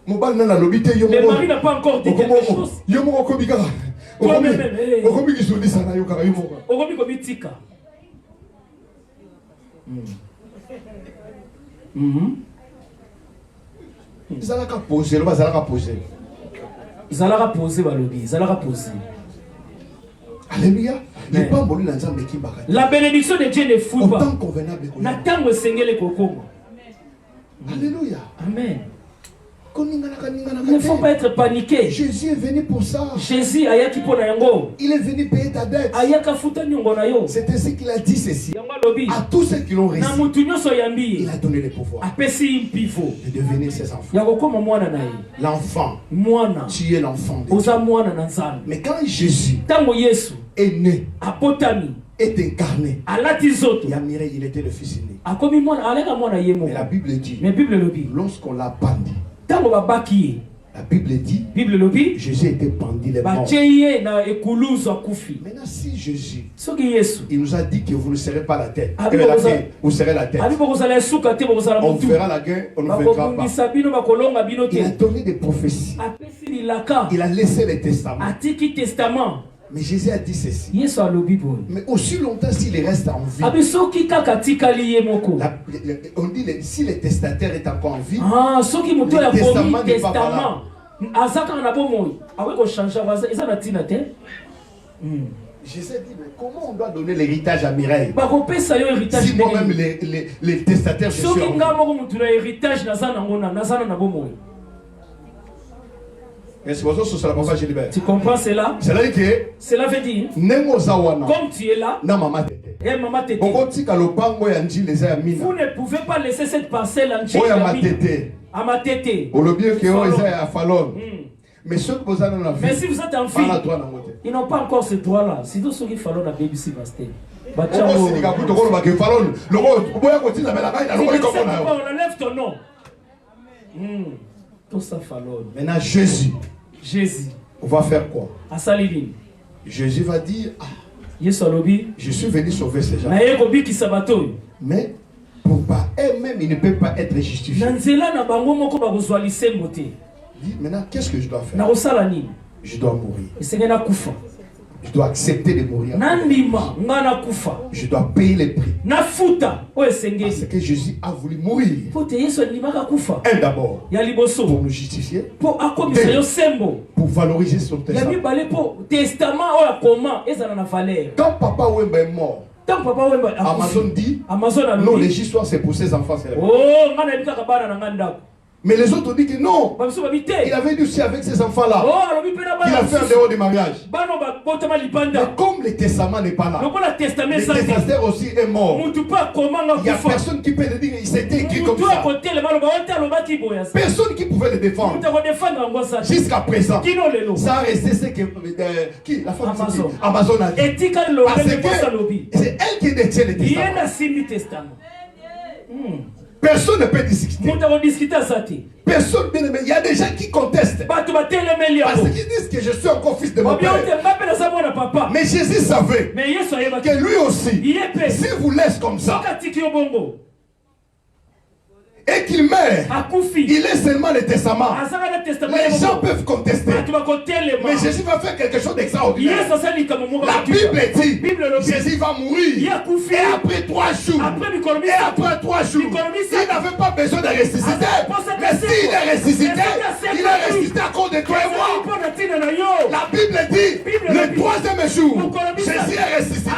Le mari n'a pas encore dit quelque chose. Alléluia. La bénédiction de Dieu ne fout pas. Alléluia. Amen. Il ne faut pas être paniqué. Jésus est venu pour ça. Jésus il est venu payer ta dette. C'est ainsi qu'il a dit ceci. À tous ceux qui l'ont reçu, il a donné le pouvoir de devenir ses enfants. L'enfant, tu es l'enfant de Dieu. Mais quand Jésus est né, est incarné, il était le fils aîné. Mais la Bible dit, lorsqu'on l'a pendu, la Bible dit, Jésus était pendu les morts. Maintenant, si Jésus, il nous a dit que vous ne serez pas la tête, vous serez la tête, on fera la guerre, on ne vaincra pas. Il a donné des prophéties, il a laissé les testaments. Mais Jésus a dit ceci. Mais aussi longtemps s'il reste en vie, on dit si le testataire est encore en vie, le testament n'est pas valable. Jésus dit, mais comment on doit donner l'héritage à Mireille si moi-même les testataires je suis en vie? Tu comprends cela? Cela veut dire, comme tu es là, et maman t'était, vous ne pouvez pas laisser cette parcelle entière à ma tête. Mais si vous êtes en vie, ils n'ont pas encore ce droit-là. C'est tout ce qu'il faut à BBC Master. On enlève ton nom. Tout ça fallon. Maintenant Jésus. On va faire quoi? Jésus va dire, je suis venu sauver ces gens. Mais pour pas eux-mêmes, ils ne peuvent pas être justifiés. Maintenant, qu'est-ce que je dois faire? Je dois mourir. Je dois accepter de mourir. Je dois payer les prix. Parce que Jésus a voulu mourir. Un d'abord, pour nous justifier. Pour valoriser son testament. Quand Papa Wemba est mort, Amazon dit, non, les histoires c'est pour ses enfants. Mais les autres disent que non. Il avait dû aussi avec ces enfants-là. Il a fait un dehors du mariage. Mais comme le testament n'est pas là, le testateur aussi est mort. Il n'y a personne qui peut le dire. Il s'était écrit comme ça. Personne qui pouvait le défendre. Jusqu'à présent, ça a resté ce que la femme Amazon a dit. Parce que c'est elle qui détient le testament. Personne ne peut discuter. Personne, bien aimé. Il y a des gens qui contestent. Parce qu'ils disent que je suis encore fils de mon père. Mais Jésus savait que lui aussi, s'il vous laisse comme ça, et qu'il meurt, il est seulement le testament. Les gens peuvent contester. Mais Jésus va faire quelque chose d'extraordinaire. La Bible dit, Jésus va mourir. Et après 3 jours, il n'avait pas besoin de ressusciter. Mais s'il est ressuscité, il est ressuscité à cause de toi et moi. La Bible dit, le 3e jour, Jésus est ressuscité.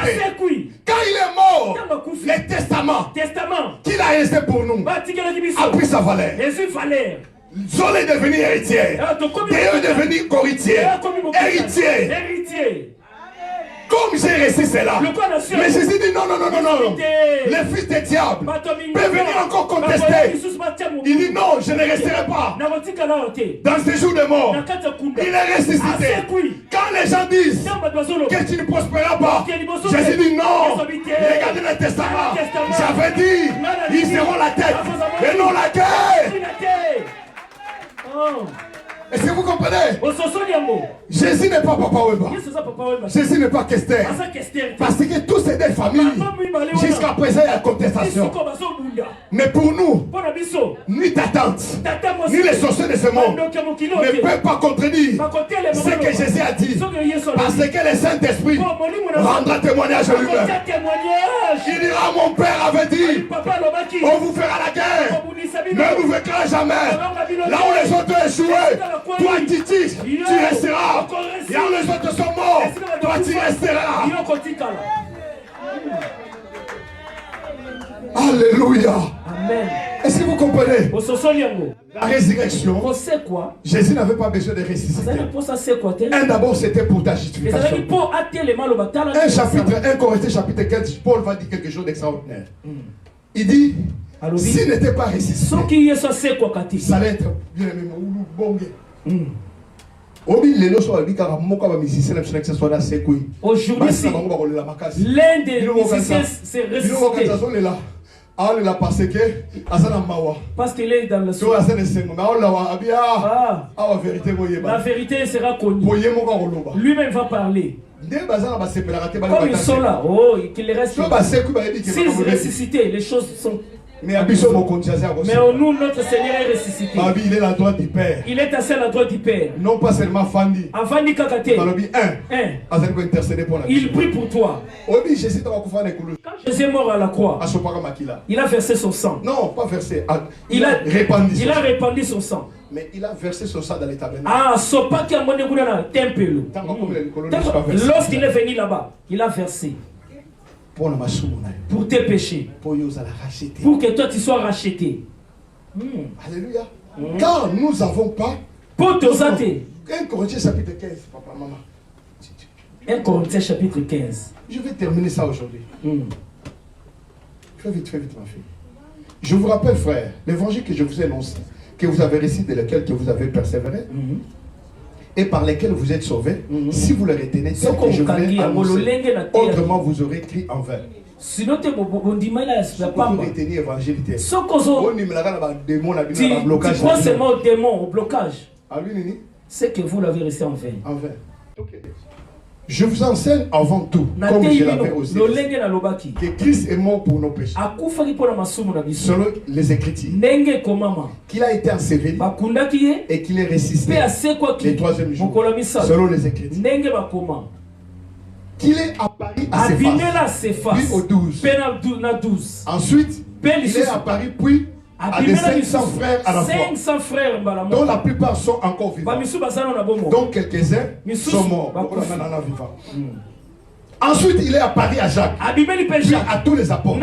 Quand il est mort, le testament qu'il a laissé pour nous a pris sa valeur. Zol est devenu héritier. Dieu est devenu coritier. Héritier. Comme j'ai réussi cela. Mais Jésus dit non. Le fils du diable peut venir encore contester. Il dit non, je ne resterai pas. Dans ce jour de mort, il est ressuscité. Quand les gens disent que tu ne prospéreras pas, Jésus dit non. Regardez le testament. J'avais dit, ils seront la tête et non la tête. Est-ce que vous comprenez? Jésus n'est pas Papa Wemba. Jésus n'est pas Kester. Parce que tous c'est des familles. Jusqu'à présent, il y a contestation. Mais pour nous, ni ta tante, ni les sorciers de ce monde ne peuvent pas contredire ce que Jésus a dit. Parce que le Saint-Esprit rendra témoignage à lui-même. Il dira, mon Père avait dit, on vous fera la guerre, ne nous vaincra jamais. Là où les autres échouaient, toi Titi, tu resteras. Là où les autres sont morts, toi tu resteras. Alléluia. Amen. Est-ce que vous comprenez? La résurrection, Jésus n'avait pas besoin de ressusciter. D'abord, c'était pour ta justification. 1 Corinthiens chapitre 15, Paul va dire quelque chose d'extraordinaire. Il dit, s'il n'était pas ressuscité, ça allait être bien aimé. Aujourd'hui, l'un des musiciens s'est ressuscité. Parce qu'il est dans le son. La vérité sera connue. Lui-même va parler. Comme ils sont là, qu'il reste. S'ils ressuscitent, les choses sont. Mais nous, notre Seigneur est ressuscité. Il est à la droite du Père. Il est assis à la droite du Père. Non pas seulement Fandi. Il prie pour toi. Quand Jésus est mort à la croix, il a versé son sang. Non, pas versé. Il a répandu son sang. Mais il a versé son sang dans les tabernacles. Lorsqu'il est venu là-bas, il a versé. Pour tes péchés. Pour que toi tu sois racheté. Alléluia. Car nous n'avons pas. 1 Corinthiens chapitre 15, papa, maman. 1 Corinthiens chapitre 15. Je vais terminer ça aujourd'hui. Fais vite, ma fille. Je vous rappelle, frère, l'évangile que je vous ai annoncé, que vous avez récité, de lequel que vous avez persévéré, et par lesquels vous êtes sauvés, si vous le retenez, c'est que je vous l'ai annoncé. Autrement, vous aurez écrit en vain. Si vous retenez l'évangile, tu crois seulement au démon, au blocage. C'est que vous l'avez resté en vain. En vain. Okay. Je vous enseigne avant tout, comme je l'avais aussi dit, que Christ est mort pour nos péchés. Selon les Écritures. Qu'il a été enseveli et qu'il est ressuscité le 3e jour. Selon les Écritures. Qu'il est apparu à ses faces, puis aux 12. Ensuite, il est apparu puis à des 500 frères à la fois, dont la plupart sont encore vivants. Donc quelques-uns sont morts. Ensuite, il est apparu à Jacques, puis à tous les apôtres.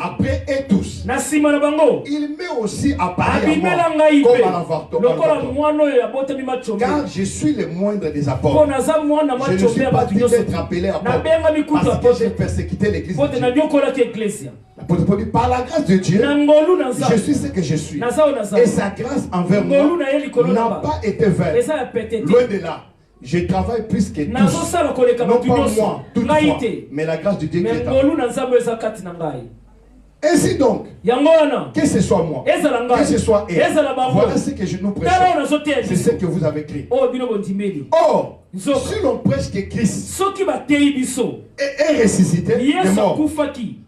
Après et tous. Il m'est aussi apparu à moi, comme à l'envarton. Car je suis le moindre des apôtres. Je ne suis pas dit d'être appelé apôtre, parce que j'ai persécuté l'église de Dieu. L'apôtre Paul dit, par la grâce de Dieu, je suis ce que je suis. Et sa grâce envers moi n'a pas été vaine. Loin de là. Je travaille plus que tous. Non pas moi, toutefois, mais la grâce de Dieu qui est en moi. Ainsi donc, que ce soit moi, que ce soit elle, voilà ce que je nous prêche. C'est ce que vous avez écrit. Or, si l'on prêche que Christ est ressuscité de mort,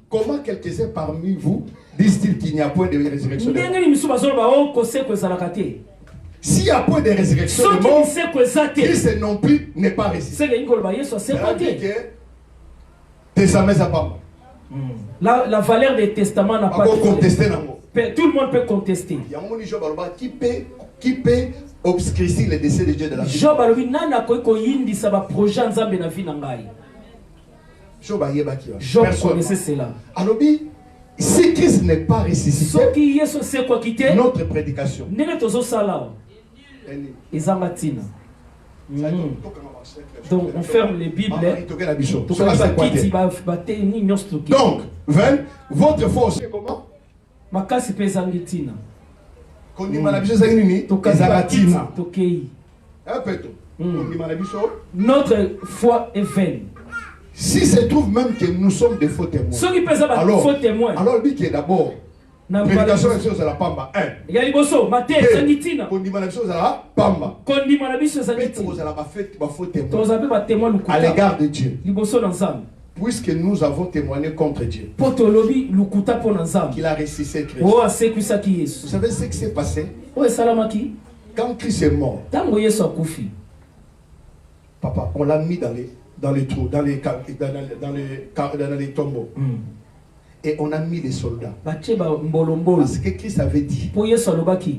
comment quelques-uns parmi vous disent-ils qu'il n'y a point de résurrection de mort? S'il y a point de résurrection de mort, Christ non plus n'est pas ressuscité. La valeur des testaments n'a pas de contester. Tout le monde peut contester. Qui peut obscurcir le décès de Dieu de la vie? Job connaissait cela. Si Christ n'est pas ressuscité, notre prédication. Donc on ferme les Bibles. Donc, votre foi aussi comment? Notre foi est vaine. Si se trouve même que nous sommes des faux témoins, alors lui qui est d'abord prédication des choses à la pamba 1. Il y a liboso maté sangitina. Kondima des choses à la pamba. Kondima na biso sangitina. Vous allez pas faux témoin à l'égard de Dieu. Liboso ensemble. Puisque nous avons témoigné contre Dieu, qu'il a ressuscité Christ. Vous savez ce qui s'est passé? Quand Christ est mort, papa, on l'a mis dans les trous, dans les tombeaux. Et on a mis des soldats. Parce que Christ avait dit,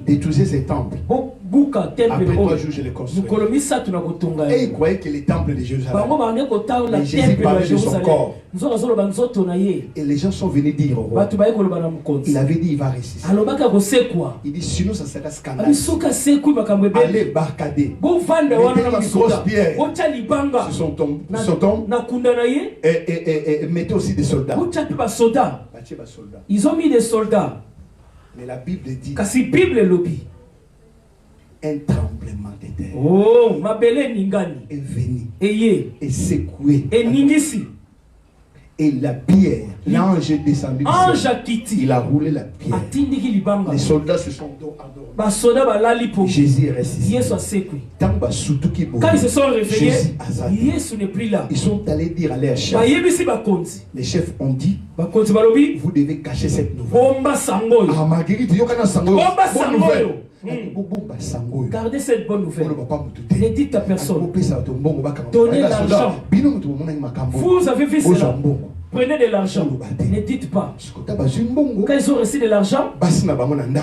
détruisez ces temples. Après 3 jours, je les construis. Et il croyait que les temples de Jérusalem. Et Jésus parlait de son corps. Et les gens sont venus dire au roi. Il avait dit, il va ressusciter. Il dit, sinon ça sera scandaleux. Allez barricader. Mettez une grosse pierre sur son tombe. Et mettez aussi des soldats. Ils ont mis des soldats. Mais la Bible dit, un tremblement de terre est venu et secoué. Et la pierre, l'ange est descendu. Il a roulé la pierre. Les soldats se sont endormis. Jésus est ressuscité. Quand ils se sont réveillés, Jésus n'est plus là. Ils sont allés dire à leurs chefs. Les chefs ont dit, vous devez cacher cette nouvelle. Ah, Marguerite, gardez cette bonne nouvelle. Ne dites à personne. Donnez l'argent. Vous avez vu cela. Prenez de l'argent. Ne dites pas. Quand ils ont reçu de l'argent,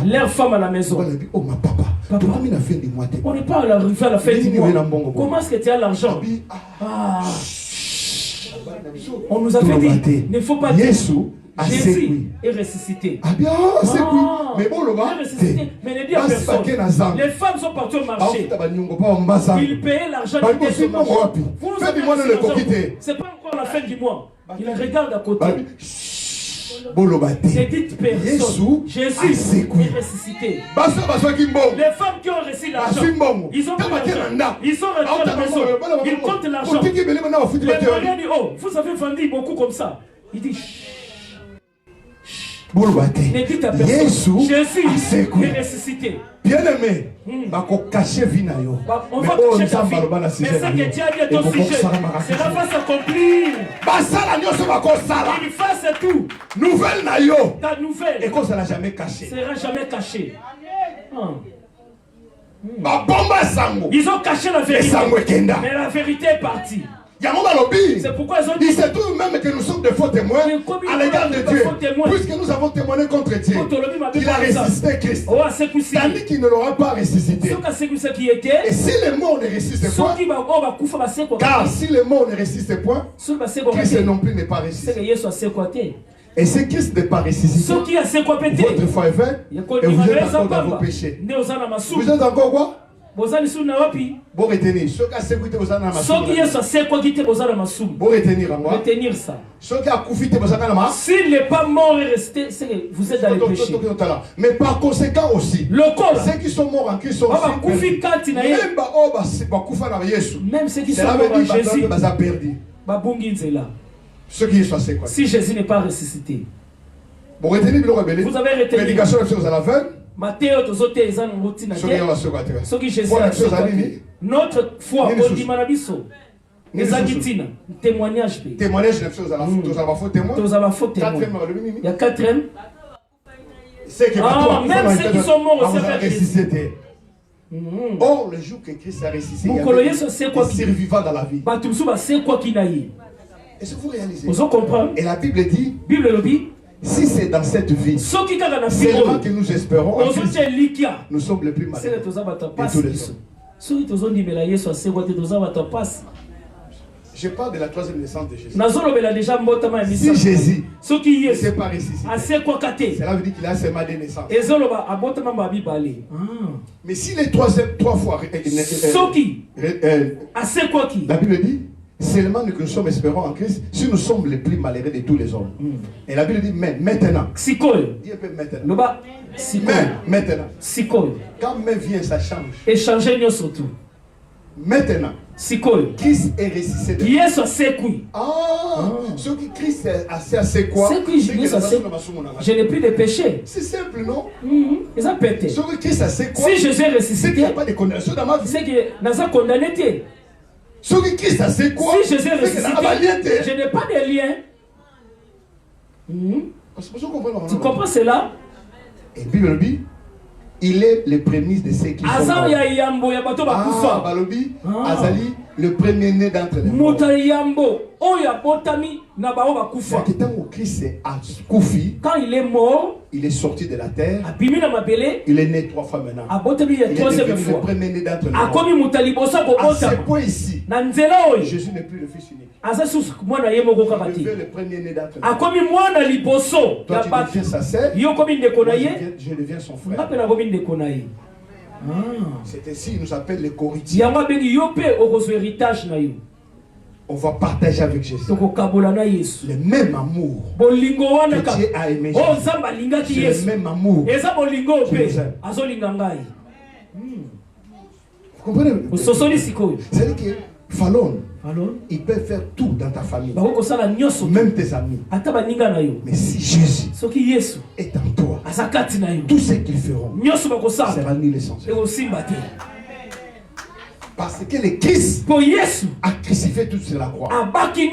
leur femme à la maison. Papa, on n'est pas arrivé à la fin du mois. Comment est-ce que tu as l'argent? On nous avait dit, il ne faut pas dire. Jésus est ressuscité. Ah bien, c'est oui. Mais bon, il est ressuscité. Mais ne dit à personne. Les femmes sont parties au marché. Ils payaient l'argent. C'est pas encore la fin du mois. Il regarde à côté. Ne dites personne. Jésus est ressuscité. Les femmes qui ont reçu l'argent, ils ont pris l'argent. Ils sont rentrés à la maison. Ils comptent l'argent. Les mariés disent, oh, vous avez vendu beaucoup comme ça. Il dit, ne dites à personne. Jésus est ressuscité. Bien-aimé, on va cacher ta vie. Mais ce que tu as dit à ton sujet, cela va s'accomplir. Il fasse tout. Ta nouvelle et qu'on ne sera jamais caché. Sera jamais caché. Ils ont caché la vérité. Mais la vérité est partie. C'est pourquoi ils ont dit, il se trouve même que nous sommes de faux témoins à l'égard de Dieu, puisque nous avons témoigné contre Dieu. Il a ressuscité Christ, tandis qu'il ne l'aura pas ressuscité. Et si les morts ne ressuscitent point, car si les morts ne ressuscitent point, Christ non plus n'est pas ressuscité. Et si Christ n'est pas ressuscité, votre foi est vaine et vous êtes encore dans vos péchés. Vous êtes encore quoi? Bon retenir. Retenir ça. S'il n'est pas mort et resté, vous êtes dans les péchés. Mais par conséquent aussi, ceux qui sont morts en Christ sont aussi perdus. Même ceux qui sont morts en Jésus, si Jésus n'est pas ressuscité, Vous avez retenu. Prédication à la fin. Matteo tozote eza ngoti na te. Soki Jésus notre foi ondima na biso. Ezakitina témoignage pe. Témoignage de choses à la photo, ça va faux témoin. Ça va faux témoin. Il y a 4e. C'est que même ceux qui sont morts aussi ressuscité. Or le jour que Christ a ressuscité, il y avait des survivants dans la vie. Est-ce que vous réalisez? Vous comprenez? Et la Bible dit, si c'est dans cette vie, seulement que nous espérons, nous sommes les plus malheureux de tous les hommes. Je parle de la 3e naissance de Jésus. Si Jésus ne s'est pas ressuscité, cela veut dire qu'il a seulement des naissances. Mais si les 3 fois, la Bible dit, seulement que nous sommes espérants en Christ, si nous sommes les plus malheureux de tous les hommes. Et la Bible dit, mais maintenant. Dis un peu maintenant. Maintenant. Quand main vient, ça change. Échanger surtout. Maintenant. Christ est ressuscité. Yes, c'est quoi? Ce qui Christ c'est quoi? Je n'ai plus de péché. C'est simple, non? Ils ont pété. Ce que Christ c'est quoi? Si Jésus est ressuscité, il n'y a pas de condamnation dans ma vie. C'est que nous avons condamné. Ce que Christ c'est quoi? Si Jésus est ressuscité, je n'ai pas de lien. Tu comprends cela? Et Bible dit, il est le premier de ceux qui sont morts. Balobi, Azali, le premier-né d'entre les morts. Quand il est mort, il est sorti de la terre. Il est né 3 fois maintenant. Il est devenu le premier-né d'entre les morts. À ce point ici, Jésus n'est plus le fils unique. Il devient le premier-né d'entre les morts. Toi, tu deviens sa sœur. Je deviens son frère. C'est ainsi qu'il nous appelle les Corinthiens. On va partager avec Jésus le même amour que Dieu a aimé Jésus. C'est le même amour que nous aime. Vous comprenez? C'est-à-dire que Fallon, il peut faire tout dans ta famille, même tes amis. Mais si Jésus est en toi, tout ce qu'ils feront sera nul essentiel. Parce que le Christ a crucifié tout sur la croix. Et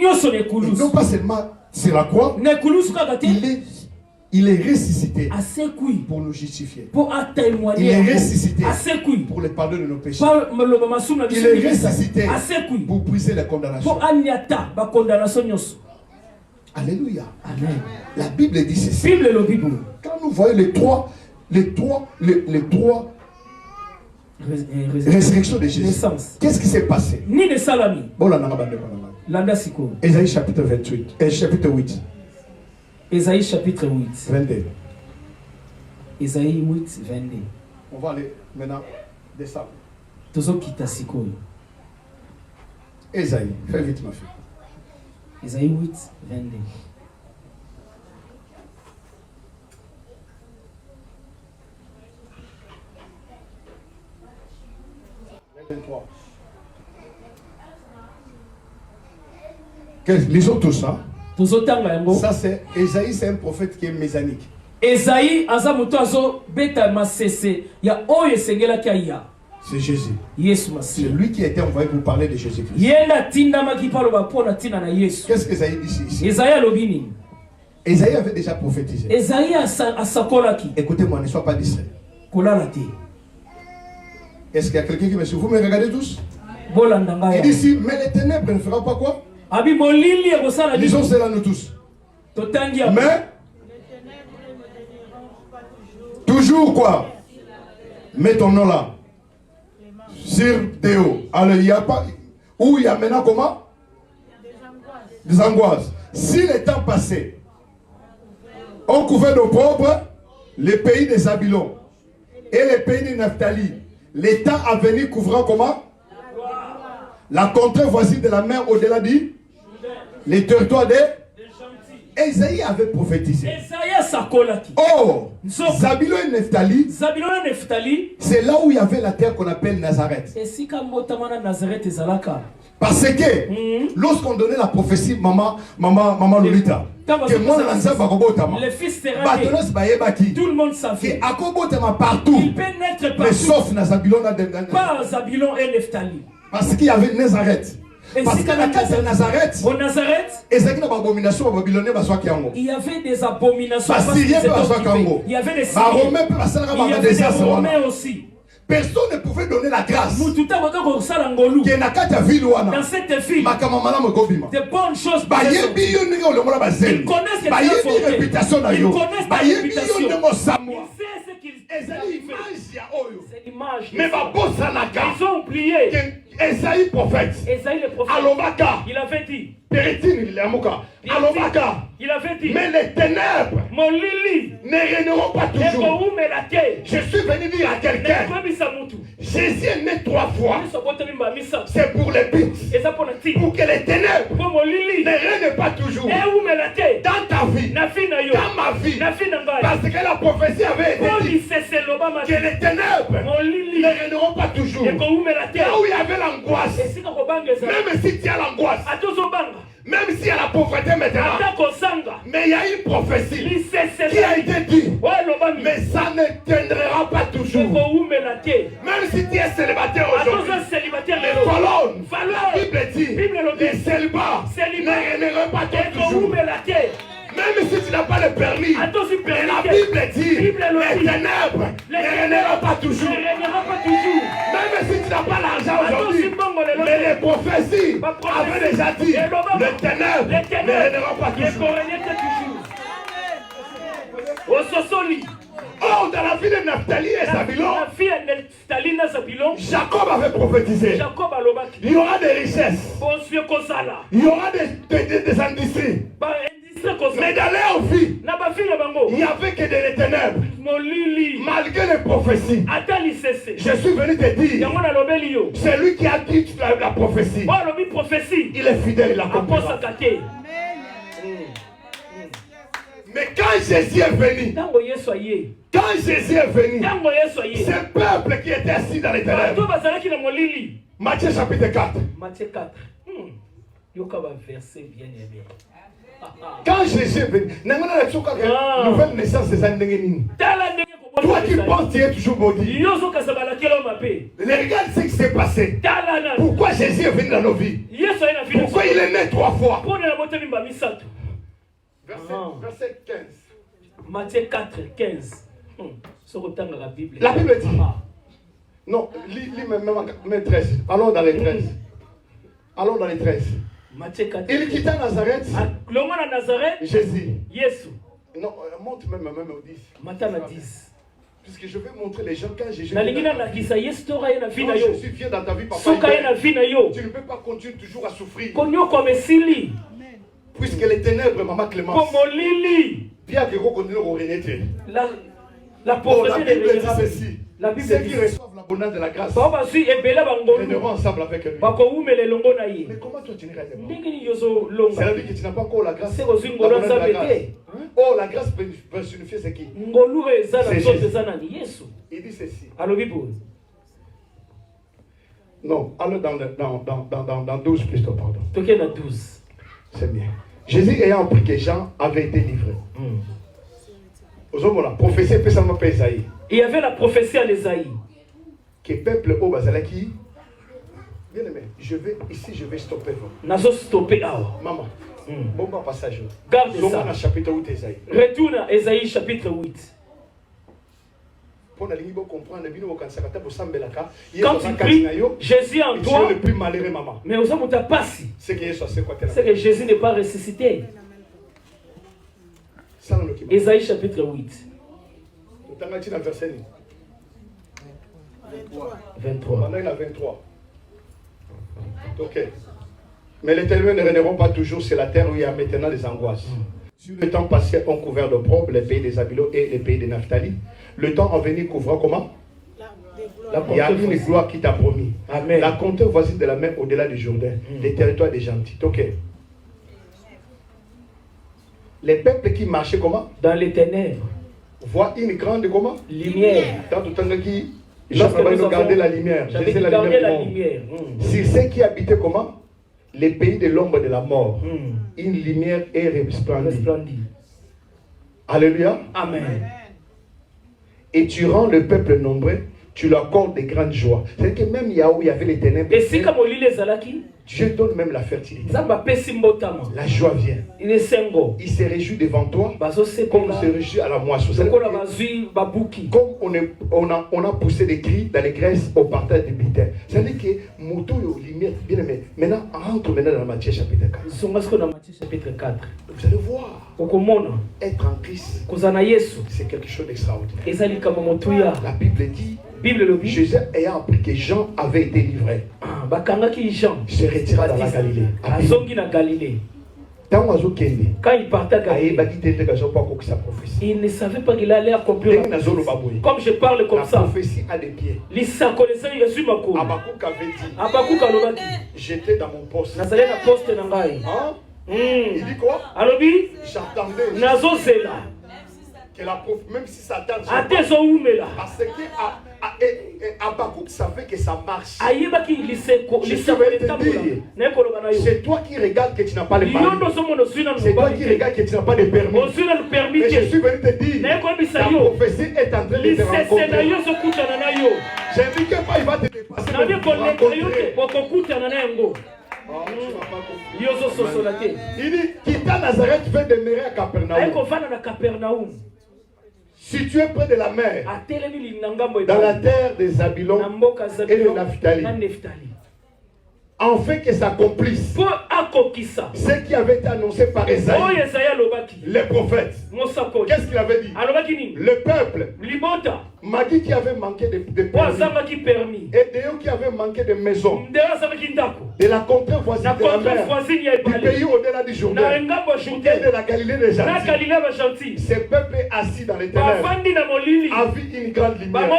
non pas seulement sur la croix, il est ressuscité pour nous justifier. Il est ressuscité pour le pardon de nos péchés. Il est ressuscité pour briser la condamnation. Alléluia. Amen. La Bible dit ceci. Quand nous voyons les trois résurrection de Jésus. Qu'est-ce qui s'est passé? Ésaïe chapitre 28. Chapitre 8. Ésaïe chapitre 8. 22. Ésaïe 8, 22. On va aller maintenant descendre. Ésaïe, fais vite ma fille. Ésaïe 8, 22. Lisons tout ça. Ça c'est Ésaïe, c'est un prophète qui est messianique. Ésaïe azamuto azo beta masese ya oye sengela kia. C'est Jésus. C'est lui qui a été envoyé pour parler de Jésus-Christ. Qu'est-ce qu'Ésaïe dit ici? Ésaïe avait déjà prophétisé. Écoutez-moi, ne sois pas distrait. Est-ce qu'il y a quelqu'un qui me suit? Vous me regardez tous? Il dit ici, mais les ténèbres ne feront pas quoi? Disons cela nous tous. Mais toujours quoi? Mets ton nom là. Sur Théo. Alors il n'y a pas. Où il y a maintenant comment? Des angoisses. Si le temps passait, on couvrait nos pauvres, les pays des Zabylon et les pays de Naphtali. Les temps à venir couvrant comment? La contrée voisine de la mer au-delà dit les territoires des Esaïe avait prophétisé. Oh, Zabulon et Nephtali, c'est là où il y avait la terre qu'on appelle Nazareth. Parce que lorsqu'on donnait la prophétie, maman Lolita, que moi le fils sera né. Tout le monde savait. Partout. Il peut naître partout. Mais sauf Zabulon pas Zabulon et Nephtali. Parce qu'il y avait Nazareth. Parce qu'à la case de Nazareth, au Nazareth, il y avait des abominations. Il y avait des Syriens. Il y avait des Romains aussi. Personne ne pouvait donner la grâce. Dans cette ville, de bonnes choses. Ils connaissent que tu as fauté. Ils connaissent ta réputation. Ils savent ce qu'ils font. C'est l'image. Mais ils ont oublié. Esaïe prophète. Esaïe le prophète. Il avait dit. Il avait dit. Mais les ténèbres ne régneront pas toujours. Je suis venu dire à quelqu'un. Jésus est né 3 fois. C'est pour les buts. Pour que les ténèbres ne règnent pas toujours. Dans ta vie. Dans ma vie. Parce que la prophétie avait été dit que les ténèbres ne régneront pas toujours. Là où il y avait l'angoisse. Même si tu as l'angoisse. Même s'il y a la pauvreté maintenant, mais il y a une prophétie qui a été dite. Mais ça ne tiendra pas toujours. Même si tu es célibataire aujourd'hui, les colonnes, la Bible dit, les célibats ne régneront pas toujours. Même si tu n'as pas le permis, mais la Bible dit, les ténèbres ne régneront pas toujours. Même si tu n'as pas l'argent aujourd'hui, mais les prophéties avaient déjà dit, les ténèbres ne régneront pas toujours. Oh, dans la vie de Naphtali et Zabulon, Jacob avait prophétisé. Il y aura des richesses. Il y aura des industries. Mais dans leur vie, il n'y avait que des ténèbres. Malgré les prophéties, je suis venu te dire, c'est lui qui a dit la prophétie. Il est fidèle, il accomplira. Mais quand Jésus est venu, c'est le peuple qui était assis dans les ténèbres. Matthieu chapitre 4. Quand Jésus est venu, nouvelle naissance des années. Toi qui penses que tu es toujours maudit. Regarde ce qui s'est passé. Pourquoi Jésus est venu dans nos vies? Pourquoi il est né 3 fois? Verset 15. Matthieu 4, 15. La Bible dit. Non, lis même 13. Allons dans les 13. Allons dans les 13. Il quitta Nazareth. Jésus. Non, monte même au 10. Puisque je vais montrer les gens quand Jésus vient dans ta vie, papa, tu ne peux pas continuer toujours à souffrir. Puisque les ténèbres, maman Clémence, bien que vous continuez à régner. La pauvreté Bible dit ceci. Ceux qui reçoivent l'abondance de la grâce régneront ensemble avec lui. Mais comment toi tu n'iras pas? C'est la vie que tu n'as pas encore la grâce. L'abondance de la grâce. Oh, la grâce personnifiée, c'est qui? C'est Jésus. Il dit ceci. Non, allons dans 12 plutôt, pardon. C'est bien. Jésus ayant appris que Jean avait été livré. La prophétie peut seulement pas Esaïe. Il y avait la prophétie à l'Esaïe. Que peuple au Bazalaki. Bien aimé, je vais stopper. Nazo stopper. Maman. Bon passage. Garde ça. Chapitre 8 Esaïe. Retourne à Esaïe chapitre 8. Quand tu pries, Jésus en toi, le plus malheureux, maman. Mais aux hommes, c'est que Jésus n'est pas ressuscité. Esaïe chapitre 8. 23. 23. Ok. Mais les ténèbres ne régneront pas toujours sur la terre où il y a maintenant des angoisses. Sur le temps passé, on couvert d'opprobre les pays des Zabulon et les pays de Naphtali. Le temps en venir couvrira comment? Il y a une gloire qui t'a promis. Amen. La contrée voisine de la mer au-delà du Jourdain, les territoires des gentils. Ok. Les peuples qui marchaient comment? Dans les ténèbres. Voient une grande comment? Lumière. Dans tout temps qui garder la lumière. J'avais gardé la lumière. Sur ceux qui habitaient comment? Les pays de l'ombre de la mort. Une lumière est resplendie. Alléluia. Amen. Et tu rends le peuple nombreux, tu leur accordes des grandes joies. C'est-à-dire que même où il y avait les ténèbres, et si comme on lit les Alaki, Dieu donne même la fertilité. La joie vient. Il se réjouit devant toi comme on se réjouit à la moisson. Comme on a poussé des cris dans les graisses au partage du butin. C'est-à-dire que moto et lumière, bien aimé. Maintenant, entre maintenant dans Matthieu chapitre 4. Vous allez voir. Être en Christ, c'est quelque chose d'extraordinaire. La Bible dit, Jésus ayant appris que Jean avait été livré, se retira dans la Galilée. Quand il partait à Galilée, il ne savait pas qu'il allait accomplir la prophétie. Comme je parle comme ça, la prophétie a des pieds. Abakouk a dit, j'étais dans mon poste. Il dit quoi? J'attendais. Que la prof, même si ça tarde, parce que Abakouk savait que ça marche. C'est toi qui regardes que tu n'as pas le permis. C'est toi qui regardes que tu n'as pas de permis. Mais je suis venu te dire, la prophétie est en train de te rencontrer. Je ne dis que pas il va te dépasser. Il dit, quitta Nazareth, fait demeurer à Capernaum. Situé près de la mer, dans la terre des Zabulon et de Naphtali, afin que s'accomplisse ce qui avait été annoncé par Esaïe, les prophètes. Qu'est-ce qu'il avait dit? Le peuple m'a dit qu'il avait manqué de permis, et d'eux qui avaient manqué de maison, de la contrée voisine de la mer, du pays au-delà du Jourdain, et de la Galilée des gentils. Ce peuple assis dans les ténèbres a vu une grande lumière.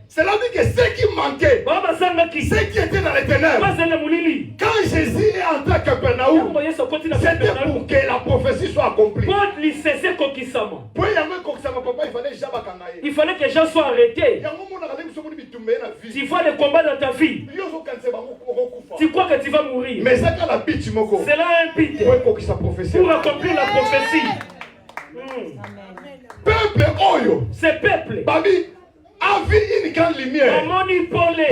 Cela dit que ce qui manquait, ce qui était dans les ténèbres, quand Jésus est entré à Capernaum, c'était pour que la prophétie soit accomplie. Il fallait que les gens soient arrêtés. Tu vois les combats dans ta vie. Tu crois que tu vas mourir. C'est là un pit pour accomplir la prophétie. Ce peuple a vu une grande lumière.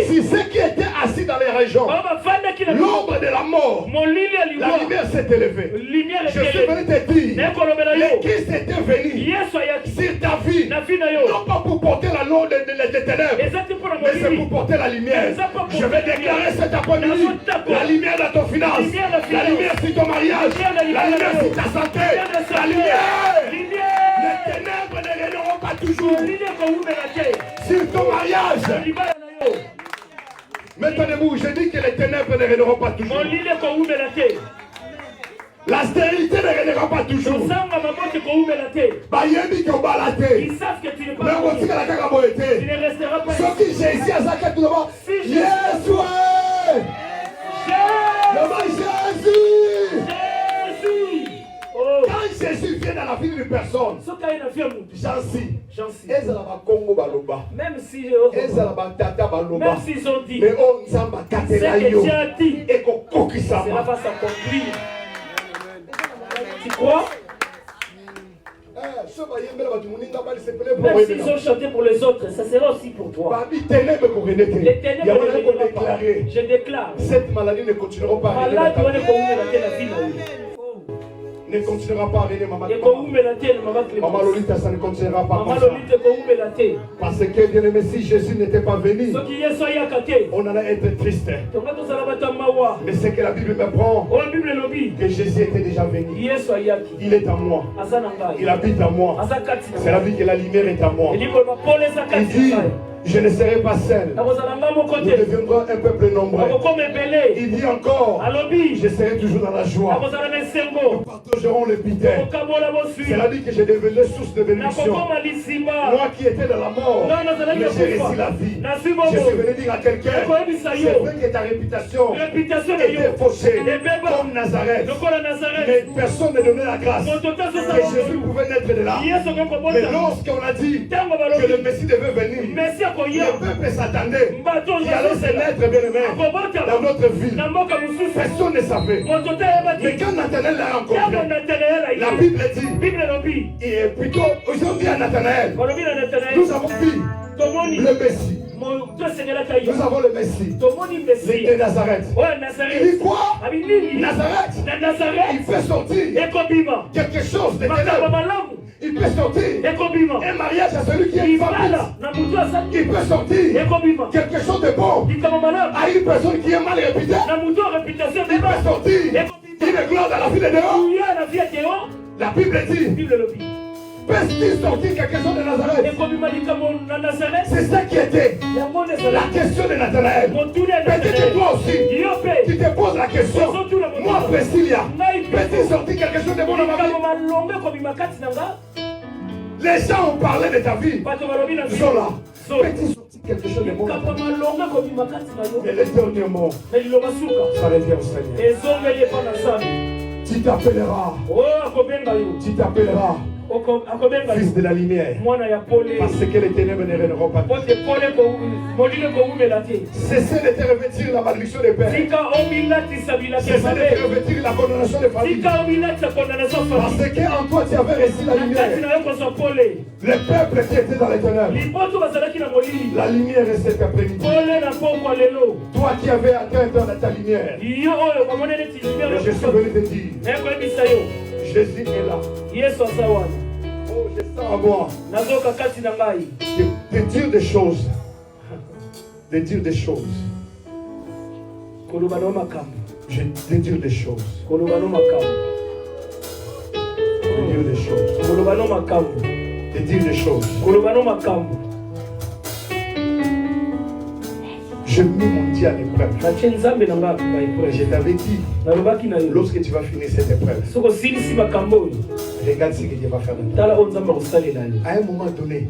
Si ceux qui étaient assis dans les régions, l'ombre de la mort, la lumière s'est élevée. Je suis venu te dire, le Christ était venu sur ta vie, non pas pour porter la loi des ténèbres, mais c'est pour porter la lumière. Je vais déclarer cet après-midi la lumière dans ton finance, la lumière sur ton mariage, la lumière sur ta santé, la lumière. Les ténèbres ne régneront pas toujours sur ton mariage. Mettez-vous, je dis que les ténèbres ne régneront pas toujours. La stérilité ne régnera pas toujours. Ils savent que tu n'es pas mort. Tu ne resteras pas ici. Quand Jésus vient dans la vie d'une personne, même s'ils ont dit, c'est que Dieu a dit, cela va s'accomplir. Tu crois? Même s'ils ont chanté pour les autres, ça sera aussi pour toi. Les ténèbres ne régneront pas. Je déclare, cette maladie ne continuera pas à ne continuera pas à régner, maman. Maman Lolita, ça ne continuera pas comme ça. Parce que, bien aimé, si Jésus n'était pas venu, on allait être triste. Mais c'est que la Bible me prend que Jésus était déjà venu. Il est en moi. Il habite en moi. C'est la vie que la lumière est en moi. Il dit, Je ne serai pas seul. Nous deviendrons un peuple nombreux. Il dit encore, je serai toujours dans la joie. Nous partagerons le bitin. Cela dit que je devenais source de bénédiction. Moi qui étais dans la mort, mais j'ai réussi la vie. Je suis venu dire à quelqu'un, c'est vrai que ta réputation était faussée, comme Nazareth. Mais personne ne donnait la grâce que Jésus pouvait naître de là. Mais lorsqu'on a dit que le Messie devait venir, le peuple s'attendait qu'il allait se naître, bien aimé, dans notre vie. Personne ne savait. Mais quand Nathanaël l'a rencontré, la Bible dit, et plutôt, ils ont dit à Nathanaël, nous avons vu le Messie. Nous avons le Messie. De Nazareth. Il dit quoi? Nazareth. Il fait sortir quelque chose de ténèbres. Il peut sortir un mariage à celui qui est une famille. Il peut sortir quelque chose de bon à une personne qui est mal réputée. Il peut sortir une gloire dans la vie de dehors. La Bible dit, peut-il sortir quelque chose de Nazareth? C'est ça qui était la question de Nathanaël. Peut-être que toi aussi, tu te poses la question. Moi, Priscilla, peut-il sortir quelque chose de bon dans ma vie? Les gens ont parlé de ta vie. Zola, peut-il sortir quelque chose de bon dans ma vie? Mais le dernier mot, ça revient au Seigneur. Tu t'appelleras. Tu t'appelleras fils de la lumière. Parce que les ténèbres ne règneront pas. Cessez de te revêtir la malédiction des pères. Cessez de te revêtir la condamnation des familles. Parce qu'en toi tu avais reçu la lumière. Le peuple qui était dans les ténèbres, la lumière est cet après-midi. Toi qui avais atteint dans ta lumière, je suis venu te dire, Jésus est là. Oh, je sens à moi de dire des choses. De dire des choses. De dire des choses. De dire des choses. De dire des choses. Je mets mon Dieu à l'épreuve. Je t'avais dit, lorsque tu vas finir cette épreuve, regarde ce que Dieu va faire de toi. À un moment donné,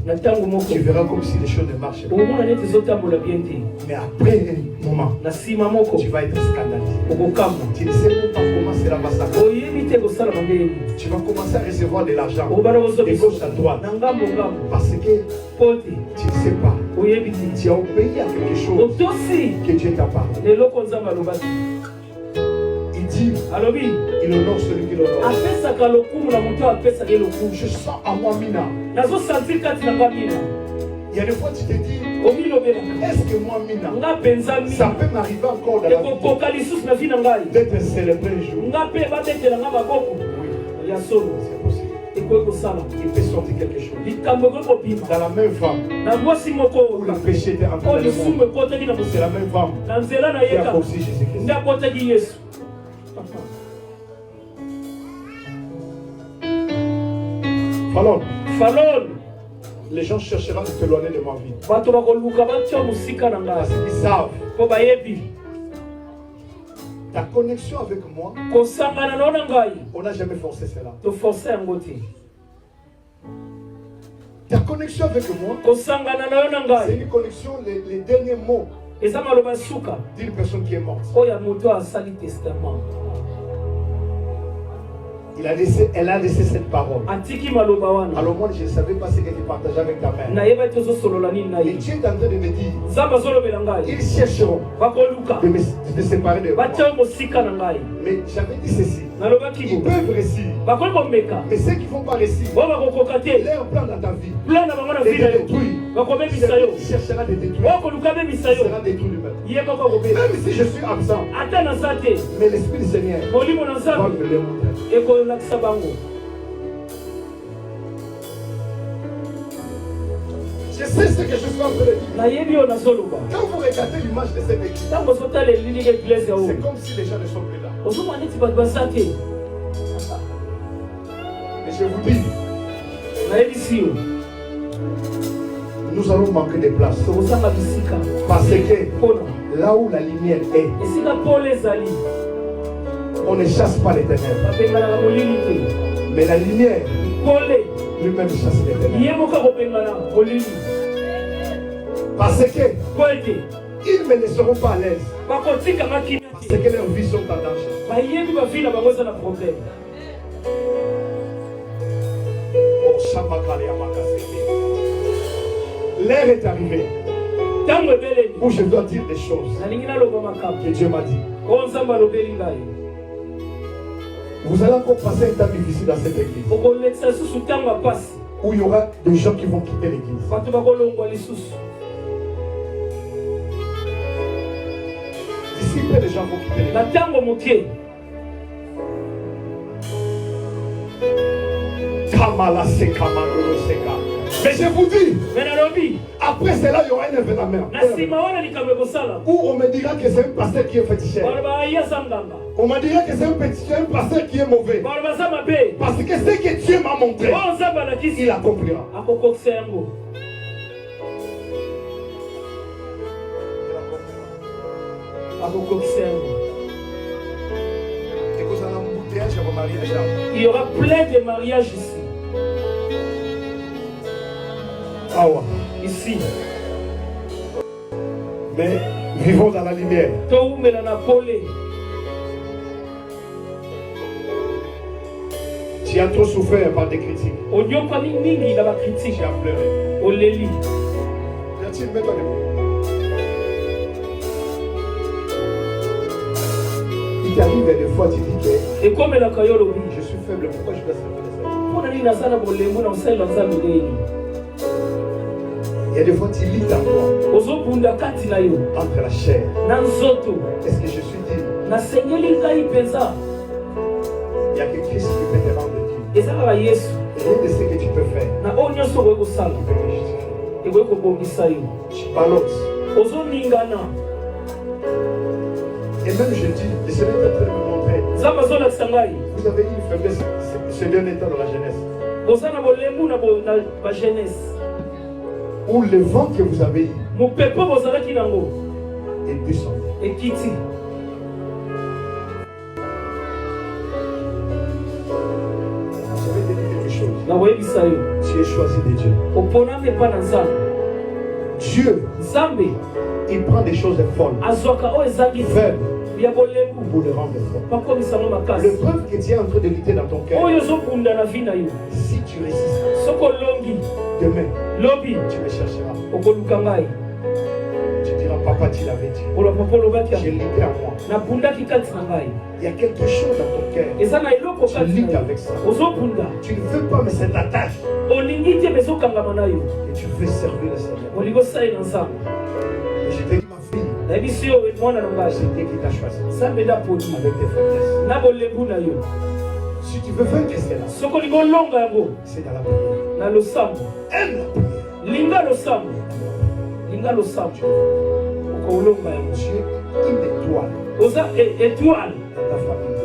tu verras comme si les choses ne marchent pas. Mais après un moment, tu vas être scandalisé. Tu ne sais même pas comment cela va s'arrêter. Tu vas commencer à recevoir de l'argent de gauche à droite. Parce que tu ne sais pas. Tu as obéi à quelque chose que Dieu t'a parlé. Il dit, il honore celui qui l'honore. Je sens à moi, Mina. Il y a des fois tu te dis, est-ce que moi, Mina, ça peut m'arriver encore dans la vie d'être célébré un jour? Oui, c'est possible. Il peut sortir quelque chose. Dans la même femme où le péché était entré dans le monde, c'est la même femme qui a conçu Jésus-Christ. Fallon. Les gens chercheront de t'éloigner de ma vie. Parce qu'ils savent. Ta connexion avec moi, on n'a jamais forcé cela. Ta connexion avec moi, c'est une connexion, les derniers mots d'une personne qui est morte. Elle a laissé cette parole. Alors moi je ne savais pas ce que tu partageais avec ta mère. Et tu es en train de me dire, ils chercheront de se séparer de moi. Mais j'avais dit ceci, ils peuvent réussir. Mais ceux qui ne vont pas réussir, leur plan dans ta vie, c'est de détruire. Il cherchera de détruire. Il sera détruit lui-même. Même si je suis absent, mais l'Esprit du Seigneur va me le montrer. Je sais ce que je suis en train de dire. Quand vous regardez l'image de cette église, c'est comme si les gens ne sont plus là. Mais je vous dis, nous allons manquer de place. Parce que là où la lumière est, on ne chasse pas les ténèbres. Mais la lumière lui-même chasse les ténèbres. Parce que ils ne me laisseront pas à l'aise. Parce que leurs vies sont en danger. L'heure est arrivée où je dois dire des choses que Dieu m'a dit. Vous allez encore passer un temps difficile dans cette église où il y aura des gens qui vont quitter l'église. D'ici peu de gens vont quitter l'église. Mais je vous dis, après cela, il y aura un événement où on me dira que c'est un pasteur qui est féticheur. On me dira que c'est un pasteur qui est mauvais. Parce que ce que Dieu m'a montré, il accomplira. Il y aura plein de mariages ici. Ah ouais. Ici. Mais vivons dans la lumière. Tu as trop souffert par des critiques. Tu as pleuré. Mets-toi debout. Il t'arrive des fois, tu dis que je suis faible, pourquoi je dois servir les autres? Il y a des fois, tu lis ta foi entre la chair. Est-ce que je suis digne? Il y a que Christ qui peut te rendre digne. Et rien de ce que tu peux faire. Tu balances. Et même je dis, le Seigneur est en train de me montrer. Vous avez une faiblesse ce dernier temps dans la jeunesse. Où le vent que vous avez eu est descendu. Je vais te dire quelque chose. Tu es choisi de Dieu. Dieu, il prend des choses folles, faibles, pour le rendre fort. Le preuve que tu es en train de lutter dans ton cœur, si tu résistes, demain, tu me chercheras. Tu diras, papa, tu l'avais dit. J'ai lutté à moi. Il y a quelque chose dans ton cœur. Tu luttes avec ça. Tu ne veux pas, mais c'est ta tâche. Et tu veux servir le Seigneur. Et je te dis, ma fille, c'est Dieu qui t'a choisi avec tes faiblesses. Si tu veux vaincre cela, c'est dans la prière. Aime la prière. Tu es une étoile dans ta famille.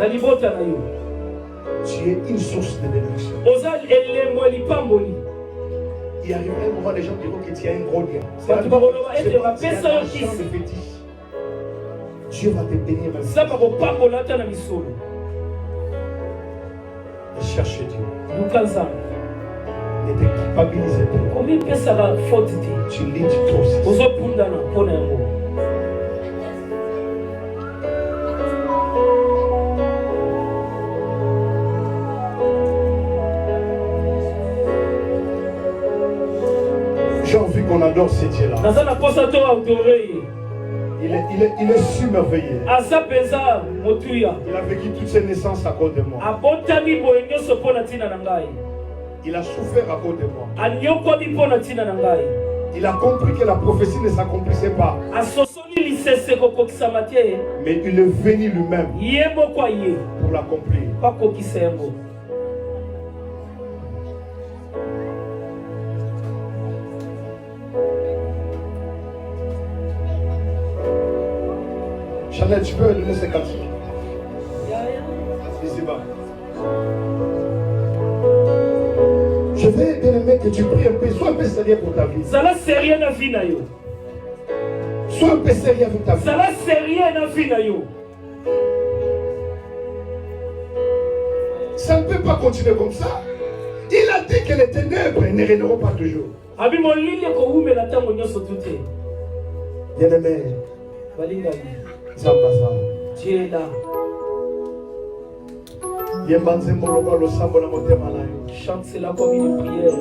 Tu es une source de bénédiction. Il arrive un moment, les gens diront que tu as un gros lien. C'est un champ de fétiche. Dieu va te bénir maintenant. Et cherche Dieu. Ne te culpabilise pas. Tu luttes trop. J'ai envie qu'on adore ce Dieu-là. Il est submerveillé. Il a vécu toutes ses naissances à cause de moi. Il a souffert à cause de moi. Il a compris que la prophétie ne s'accomplissait pas. Mais il est venu lui-même pour l'accomplir. Chanel, tu peux donner ces cantiques? Ici-bas. Je vais bien aimer que tu pries un peu. Sois un peu sérieux pour ta vie. Zala sérieux na vie na yo. Sois un peu sérieux avec ta vie. Zala sérieux na vie na yo. Ça ne peut pas continuer comme ça. Il a dit que les ténèbres ne régneront pas toujours. Bien-aimé, Dieu est là. Chante cela comme une prière.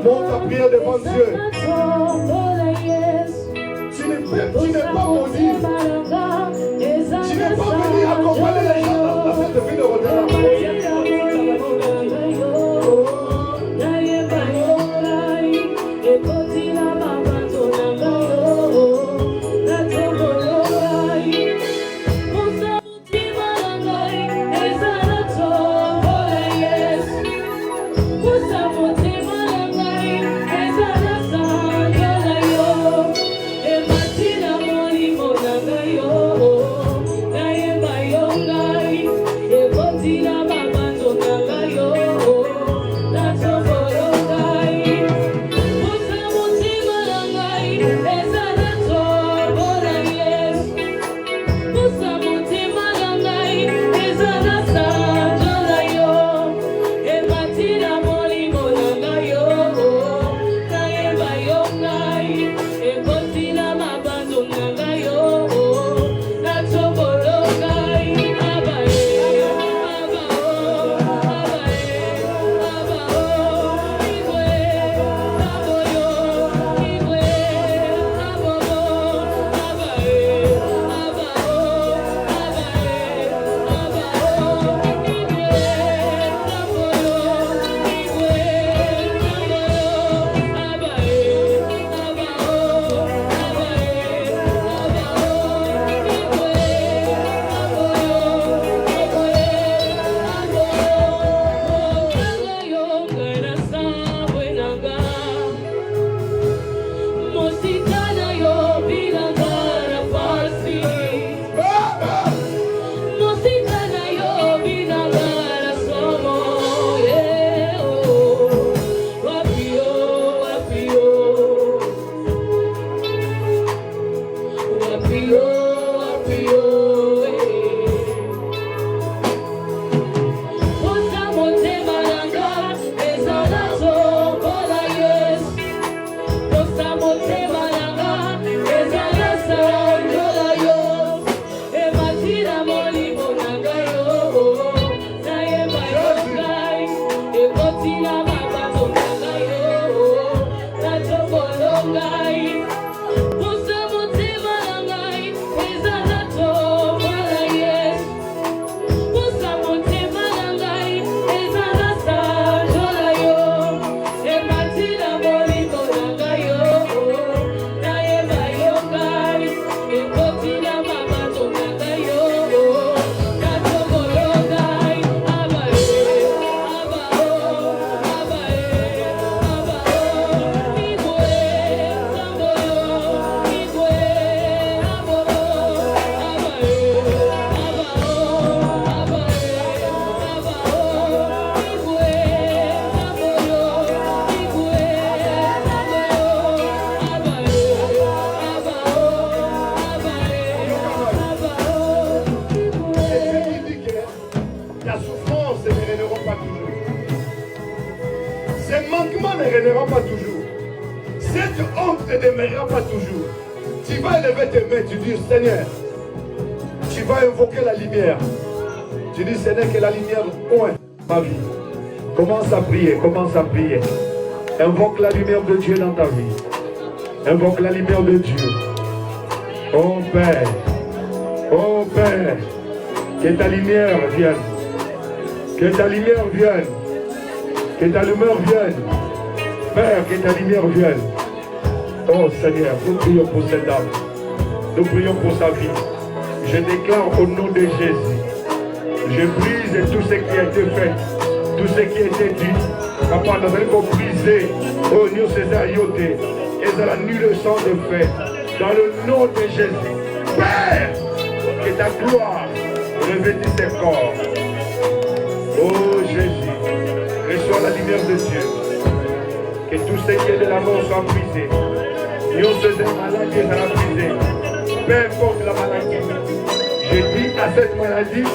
Monte ta prière devant Dieu. Tu n'es pas maudit. Tu n'es pas venu accompagner les gens dans cette vie de retard. Seigneur, tu vas invoquer la lumière. Tu dis, Seigneur, que la lumière pointe ma vie. Commence à prier, commence à prier. Invoque la lumière de Dieu dans ta vie. Invoque la lumière de Dieu. Oh Père, Que ta lumière vienne. Que ta lumière vienne. Que ta lumière vienne. Père, que ta lumière vienne. Oh Seigneur, nous prions pour cette dame. Nous prions pour sa vie. Je déclare au nom de Jésus. Je brise tout ce qui a été fait. Tout ce qui a été dit. Papa, nous allons briser. Oh Dieu, César Yoté. Et dans la nuit le sang de fait. Dans le nom de Jésus. Père, que ta gloire revêtisse ses corps. Oh Jésus, reçois la lumière de Dieu. Que tout ce qui est de la mort soit brisé. Nous sommes malades et à la brisée. Peu importe la maladie. Je dis à cette maladie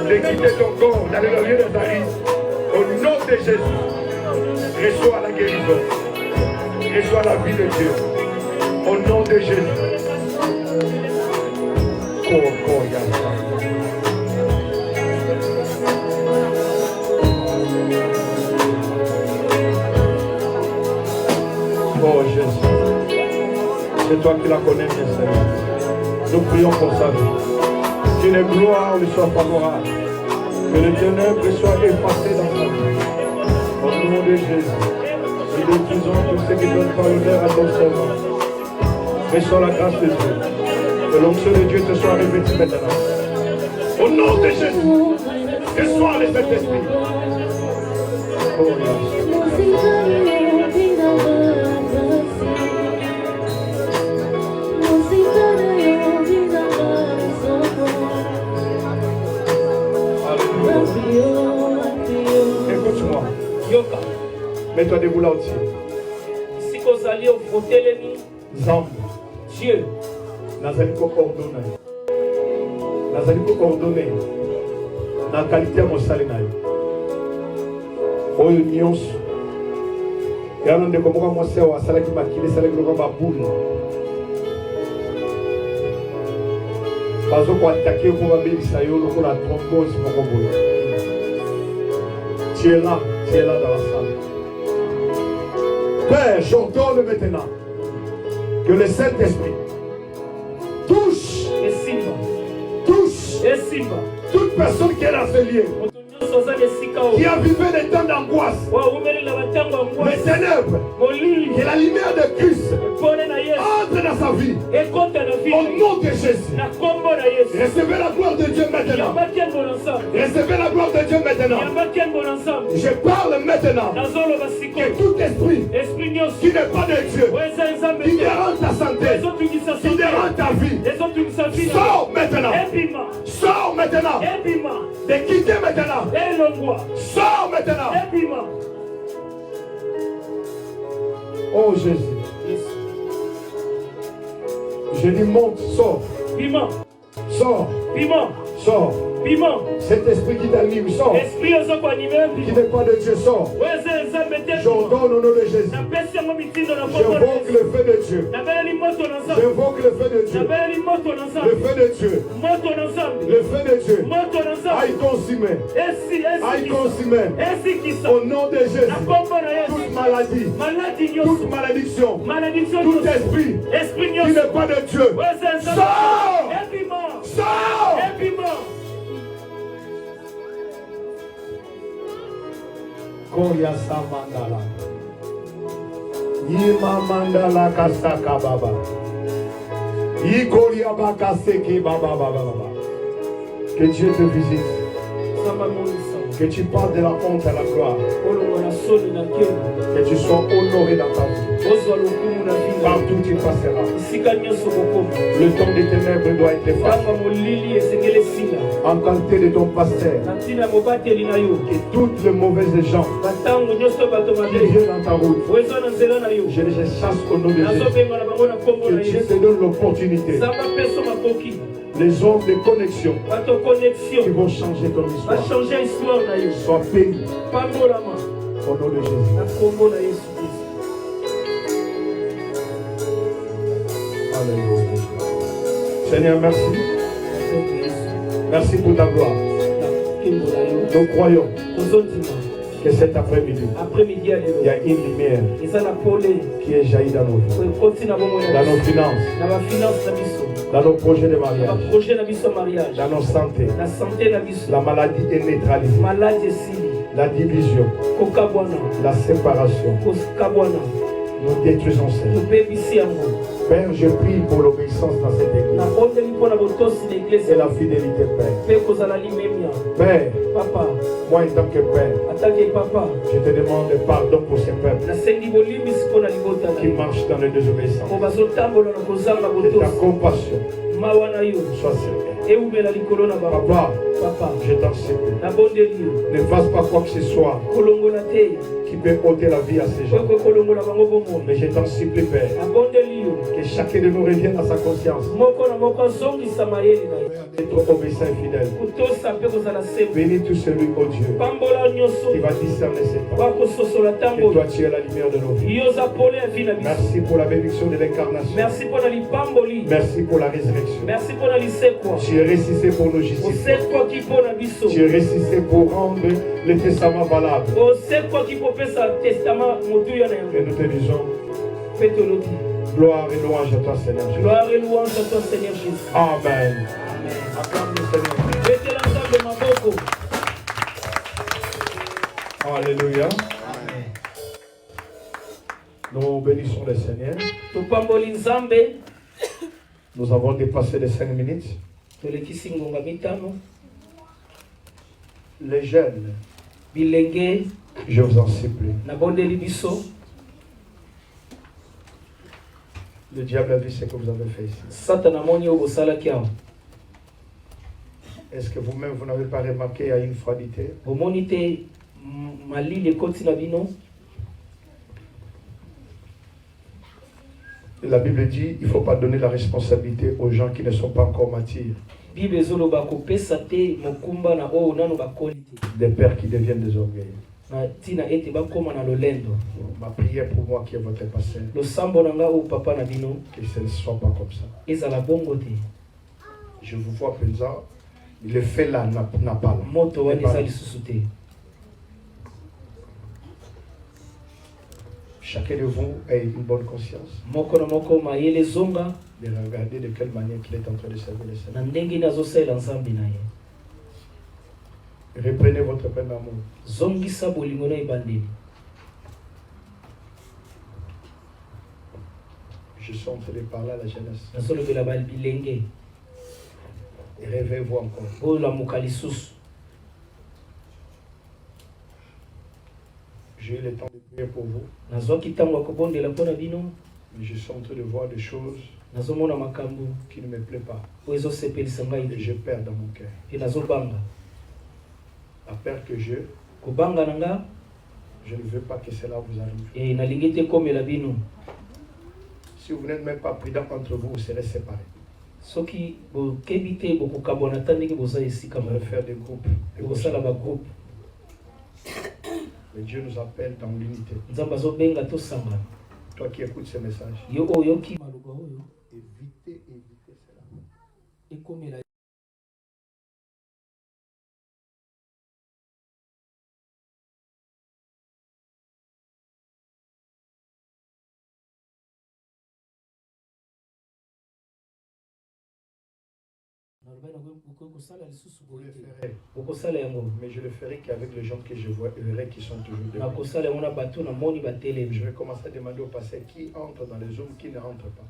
de quitter ton corps dans le lieu de Zarie. Au nom de Jésus, reçois la guérison. Reçois la vie de Dieu. Au nom de Jésus. Oh Jésus, c'est toi qui la connais bien, Seigneur. Nous prions pour sa vie. Que les gloires lui soient favorables. Que les ténèbres soient effacées dans sa vie. Au nom de Jésus, nous détruisons tout ce qui donne pas l'honneur à ton servant. Reçois la grâce de Dieu. Que l'onction de Dieu te soit revêtue maintenant. Au nom de Jésus, reçois les Saint-Esprit. Oh écoute-moi. Mets-toi debout là au-dessus. Si vous allez au frotter les nids, Dieu, Nazali ko ordonné. Na qualité à mon salinaï. Oyo nyonso. Yano ndeko moko mwasi wa salaki makile salaki loka babulu. Bazo ko attaquer pour babelisa yo lokola trombose moko boye. Tu es là dans la salle. Père, j'ordonne maintenant que le Saint-Esprit touche toute personne qui est dans ce lieu, qui a vécu des temps d'angoisse, les ténèbres, et la lumière de Christ entre dans sa vie. Au nom de Jésus, recevez la gloire de Dieu maintenant. Recevez la gloire de Dieu maintenant. Je parle maintenant que tout esprit qui n'est pas de Dieu, qui dérange ta santé, qui dérange ta vie, sors maintenant. Sors maintenant. De quitter maintenant. Sors maintenant. Oh Jésus. Je dis monte, sors. Sors. Sors. Cet esprit qui t'anime, sort. Qui n'est pas de Dieu, sort. J'ordonne au nom de Jésus. J'invoque le feu de Dieu. J'invoque le feu de Dieu. Le feu de Dieu. Le feu de Dieu. Aïe consumé. Aïe consumé. Au nom de Jésus. Toute maladie. Toute malédiction. Tout esprit qui n'est pas de Dieu. Sors. Sors. Koya Samandala. Yima Mandala Kasaka Baba. Ikolia Bakaseke Baba Baba. Que Dieu te visite. Que tu parles de la honte à la gloire. Que tu sois honoré dans ta vie. Partout tu passeras. Le temps des ténèbres doit être effacé. En qualité de ton pasteur. Et toutes les mauvaises gens qui viennent dans ta route, je les chasse au nom de Jésus. Que Dieu te donne l'opportunité. Les ondes de connexion qui vont changer ton histoire. Sois béni. Au nom de Jésus. Alléluia. Seigneur, merci. Merci pour ta gloire. Nous croyons que cet après-midi, il y a une lumière qui est jaillie dans nos vies, dans nos finances, Dans nos projets de mariage. Dans nos santé. La maladie est neutralisée. La division. La séparation. Nous détruisons ça. Père, je prie pour l'obéissance dans cette église. Et la fidélité, Père. Père, papa, moi en tant que Père, je te demande pardon pour ces peuples qui marchent dans les désobéissances. Et ta compassion soit sur eux. Papa, je t'en supplie. Ne fasse pas quoi que ce soit qui peut ôter la vie à ces gens. Mais je t'en supplie, Père, que chacun de nous revienne à sa conscience. Être obéissant et fidèle. Bénis tout celui, oh Dieu, qui va discerner cet temps. Et toi, tu es la lumière de nos vies. Merci pour la bénédiction de l'incarnation. Merci pour la résurrection. Tu es ressuscité pour nous justifier. Tu es ressuscité pour rendre le testament valable. Et nous te disons gloire et louange à toi, Seigneur Jésus. Amen. Acclame le Seigneur. Alléluia. Nous bénissons le Seigneur. Nous avons dépassé les 5 minutes. Les jeunes, je vous en supplie. Le diable a vu ce que vous avez fait ici. Est-ce que vous-même, vous n'avez pas remarqué à une froidité? La Bible dit il ne faut pas donner la responsabilité aux gens qui ne sont pas encore matures. Des pères qui deviennent des orgueils. Ma prière pour moi qui est votre pasteur, que ce ne soit pas comme ça. Je vous vois présent, le fait là n'a pas là. Chacun de vous a une bonne conscience de regarder de quelle manière il est en train de servir le Seigneur. Reprenez votre plein amour. Je suis en train de parler à la jeunesse. Et réveillez-vous encore. J'ai eu le temps de prier pour vous. Mais je suis en train de voir des choses qui ne me plaisent pas. Et je perds dans mon cœur. La peur que je ne veux pas que cela vous arrive. Si vous n'êtes même pas prudent entre vous, vous serez séparés. Vous allez faire des groupes. Mais Dieu nous appelle dans l'unité. Toi qui écoutes ce message, évitez cela. Mais je le ferai qu'avec les gens que je vois, qui sont toujours debout. Je vais commencer à demander au pasteur qui entre dans les zooms, qui ne rentre pas.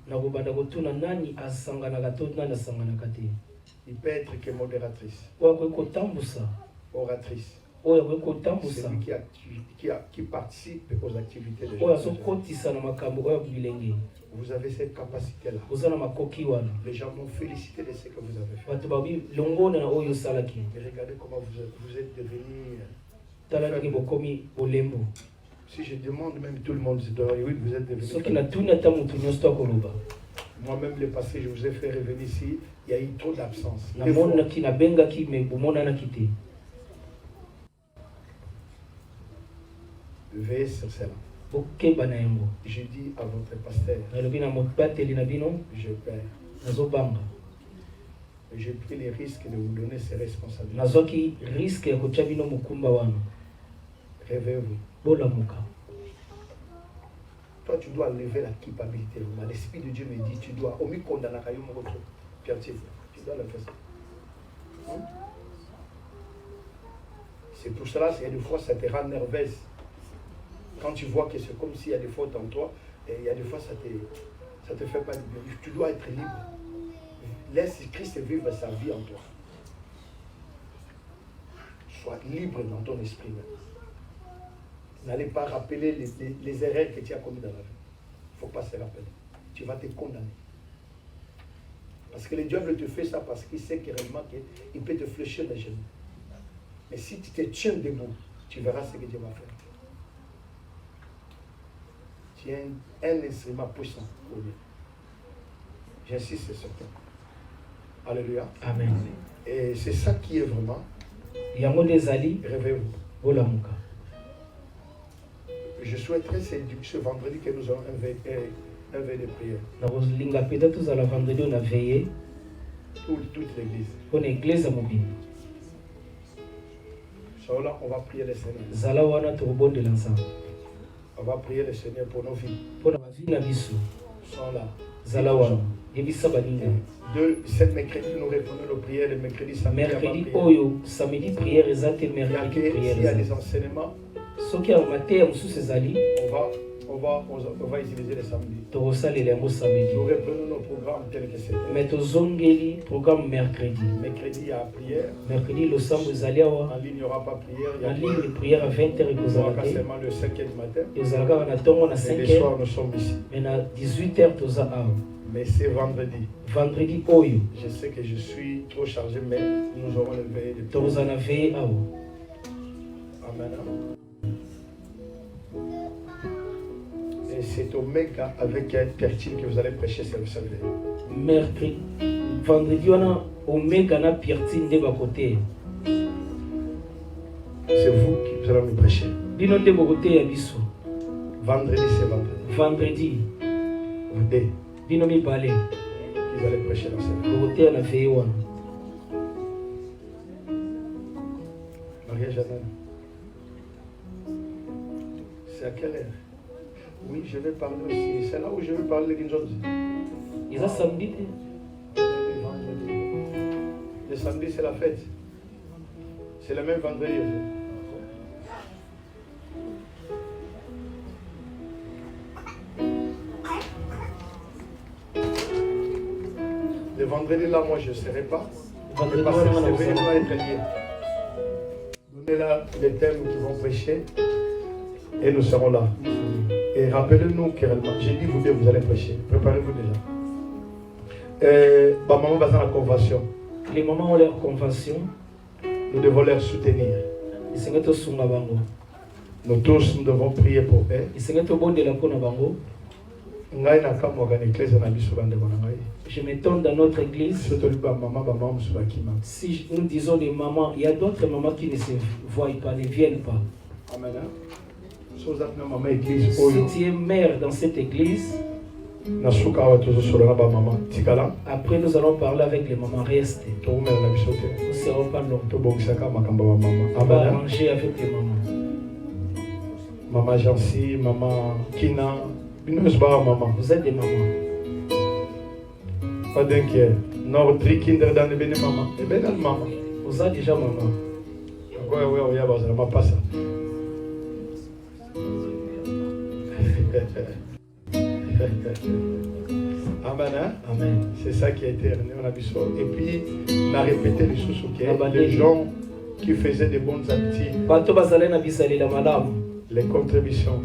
Il peut être que modératrice, oratrice. Celui qui participe aux activités de gens. Vous avez cette capacité-là. Les gens m'ont félicité de ce que vous avez fait. Et regardez comment vous êtes devenu. Si je demande, même tout le monde se doit, oui, vous êtes devenu. Moi-même, le passé, je vous ai fait revenir ici, il y a eu trop d'absence. Veillez sur cela. Je dis à votre pasteur, je perds. Et j'ai pris les risques de vous donner ces responsabilités. Réveillez-vous. Toi, tu dois lever la culpabilité. L'Esprit de Dieu me dit, tu dois. Pierre-Type, tu dois le faire ça. C'est pour cela, il y a des fois, ça te rend nerveuse. Quand tu vois que c'est comme s'il y a des fautes en toi, et il y a des fois, ça te fait pas du bien. Tu dois être libre. Laisse Christ vivre sa vie en toi. Sois libre dans ton esprit même. N'allez pas rappeler les erreurs que tu as commises dans la vie. Il ne faut pas se rappeler. Tu vas te condamner. Parce que le diable te fait ça parce qu'il sait réellement qu'il peut te fléchir les genoux. Mais si tu te tiens debout, tu verras ce que Dieu va faire. Tu es un instrument puissant pour lui. J'insiste, c'est certain. Alléluia. Amen. Et c'est ça qui est vraiment. Réveillez-vous. Je souhaiterais ce vendredi que nous allons un veille de prière. Toute l'église. Là, on va prier le Seigneur. On va prier le Seigneur pour nos vies. Sont là. Cette mercredi, nous répondons aux prières. Le mercredi, samedi, prière. Il y a des enseignements. On va utiliser les samedis. Nous reprenons nos programmes tels que c'était. Programme mercredi. Mercredi, il y a prière. Mercredi, en ligne, il n'y aura pas prière. Il y a prière à 20h. Il y aura seulement le 5h du matin. Et le soir, nous sommes ici. Mais à 18h, mais c'est vendredi. Vendredi, je sais que je suis trop chargé, mais nous aurons le veille de prière. Amen. Et c'est Omega avec Pierre-Type que vous allez prêcher, c'est le samedi. Mercredi, vendredi, on a Omega na Pierre-Type de côté. C'est vous qui vous allez nous prêcher. Vendredi, c'est vendredi. Vendredi. Vous deux. Vous allez prêcher dans cette veille. Maria-Jeanne. C'est à quelle heure? Oui, je vais parler aussi. C'est là où je vais parler de King Ils ont samedi. Le samedi, c'est la fête. C'est le même vendredi. Le vendredi, là, moi, je ne serai pas. Parce que ce veille doit être lié. Donnez-là les thèmes qui vont prêcher. Et nous serons là. Et rappelez-nous que j'ai dit vous deux, vous allez prêcher. Préparez-vous déjà. Maman va dans la convention. Les mamans ont leur convention. Nous devons les soutenir. Nous tous, nous devons prier pour eux. Je m'étonne dans notre église. Si nous disons des mamans, il y a d'autres mamans qui ne se voient pas, ne viennent pas. Amen. Si tu es mère dans cette église, après nous allons parler avec les mamans restées. Nous ne serons pas longtemps. On va arranger avec les mamans. Maman Jancy, maman Kina, vous êtes des mamans. Pas d'inquiet. Notre kinder dans les bénis maman. Et bien maman. Vous êtes déjà maman. Oui, ma pas ça. Amen. Amen. C'est ça qui a été réuni en Abysso. Et puis, on a répété les choses les gens qui faisaient des bonnes activités. Les contributions.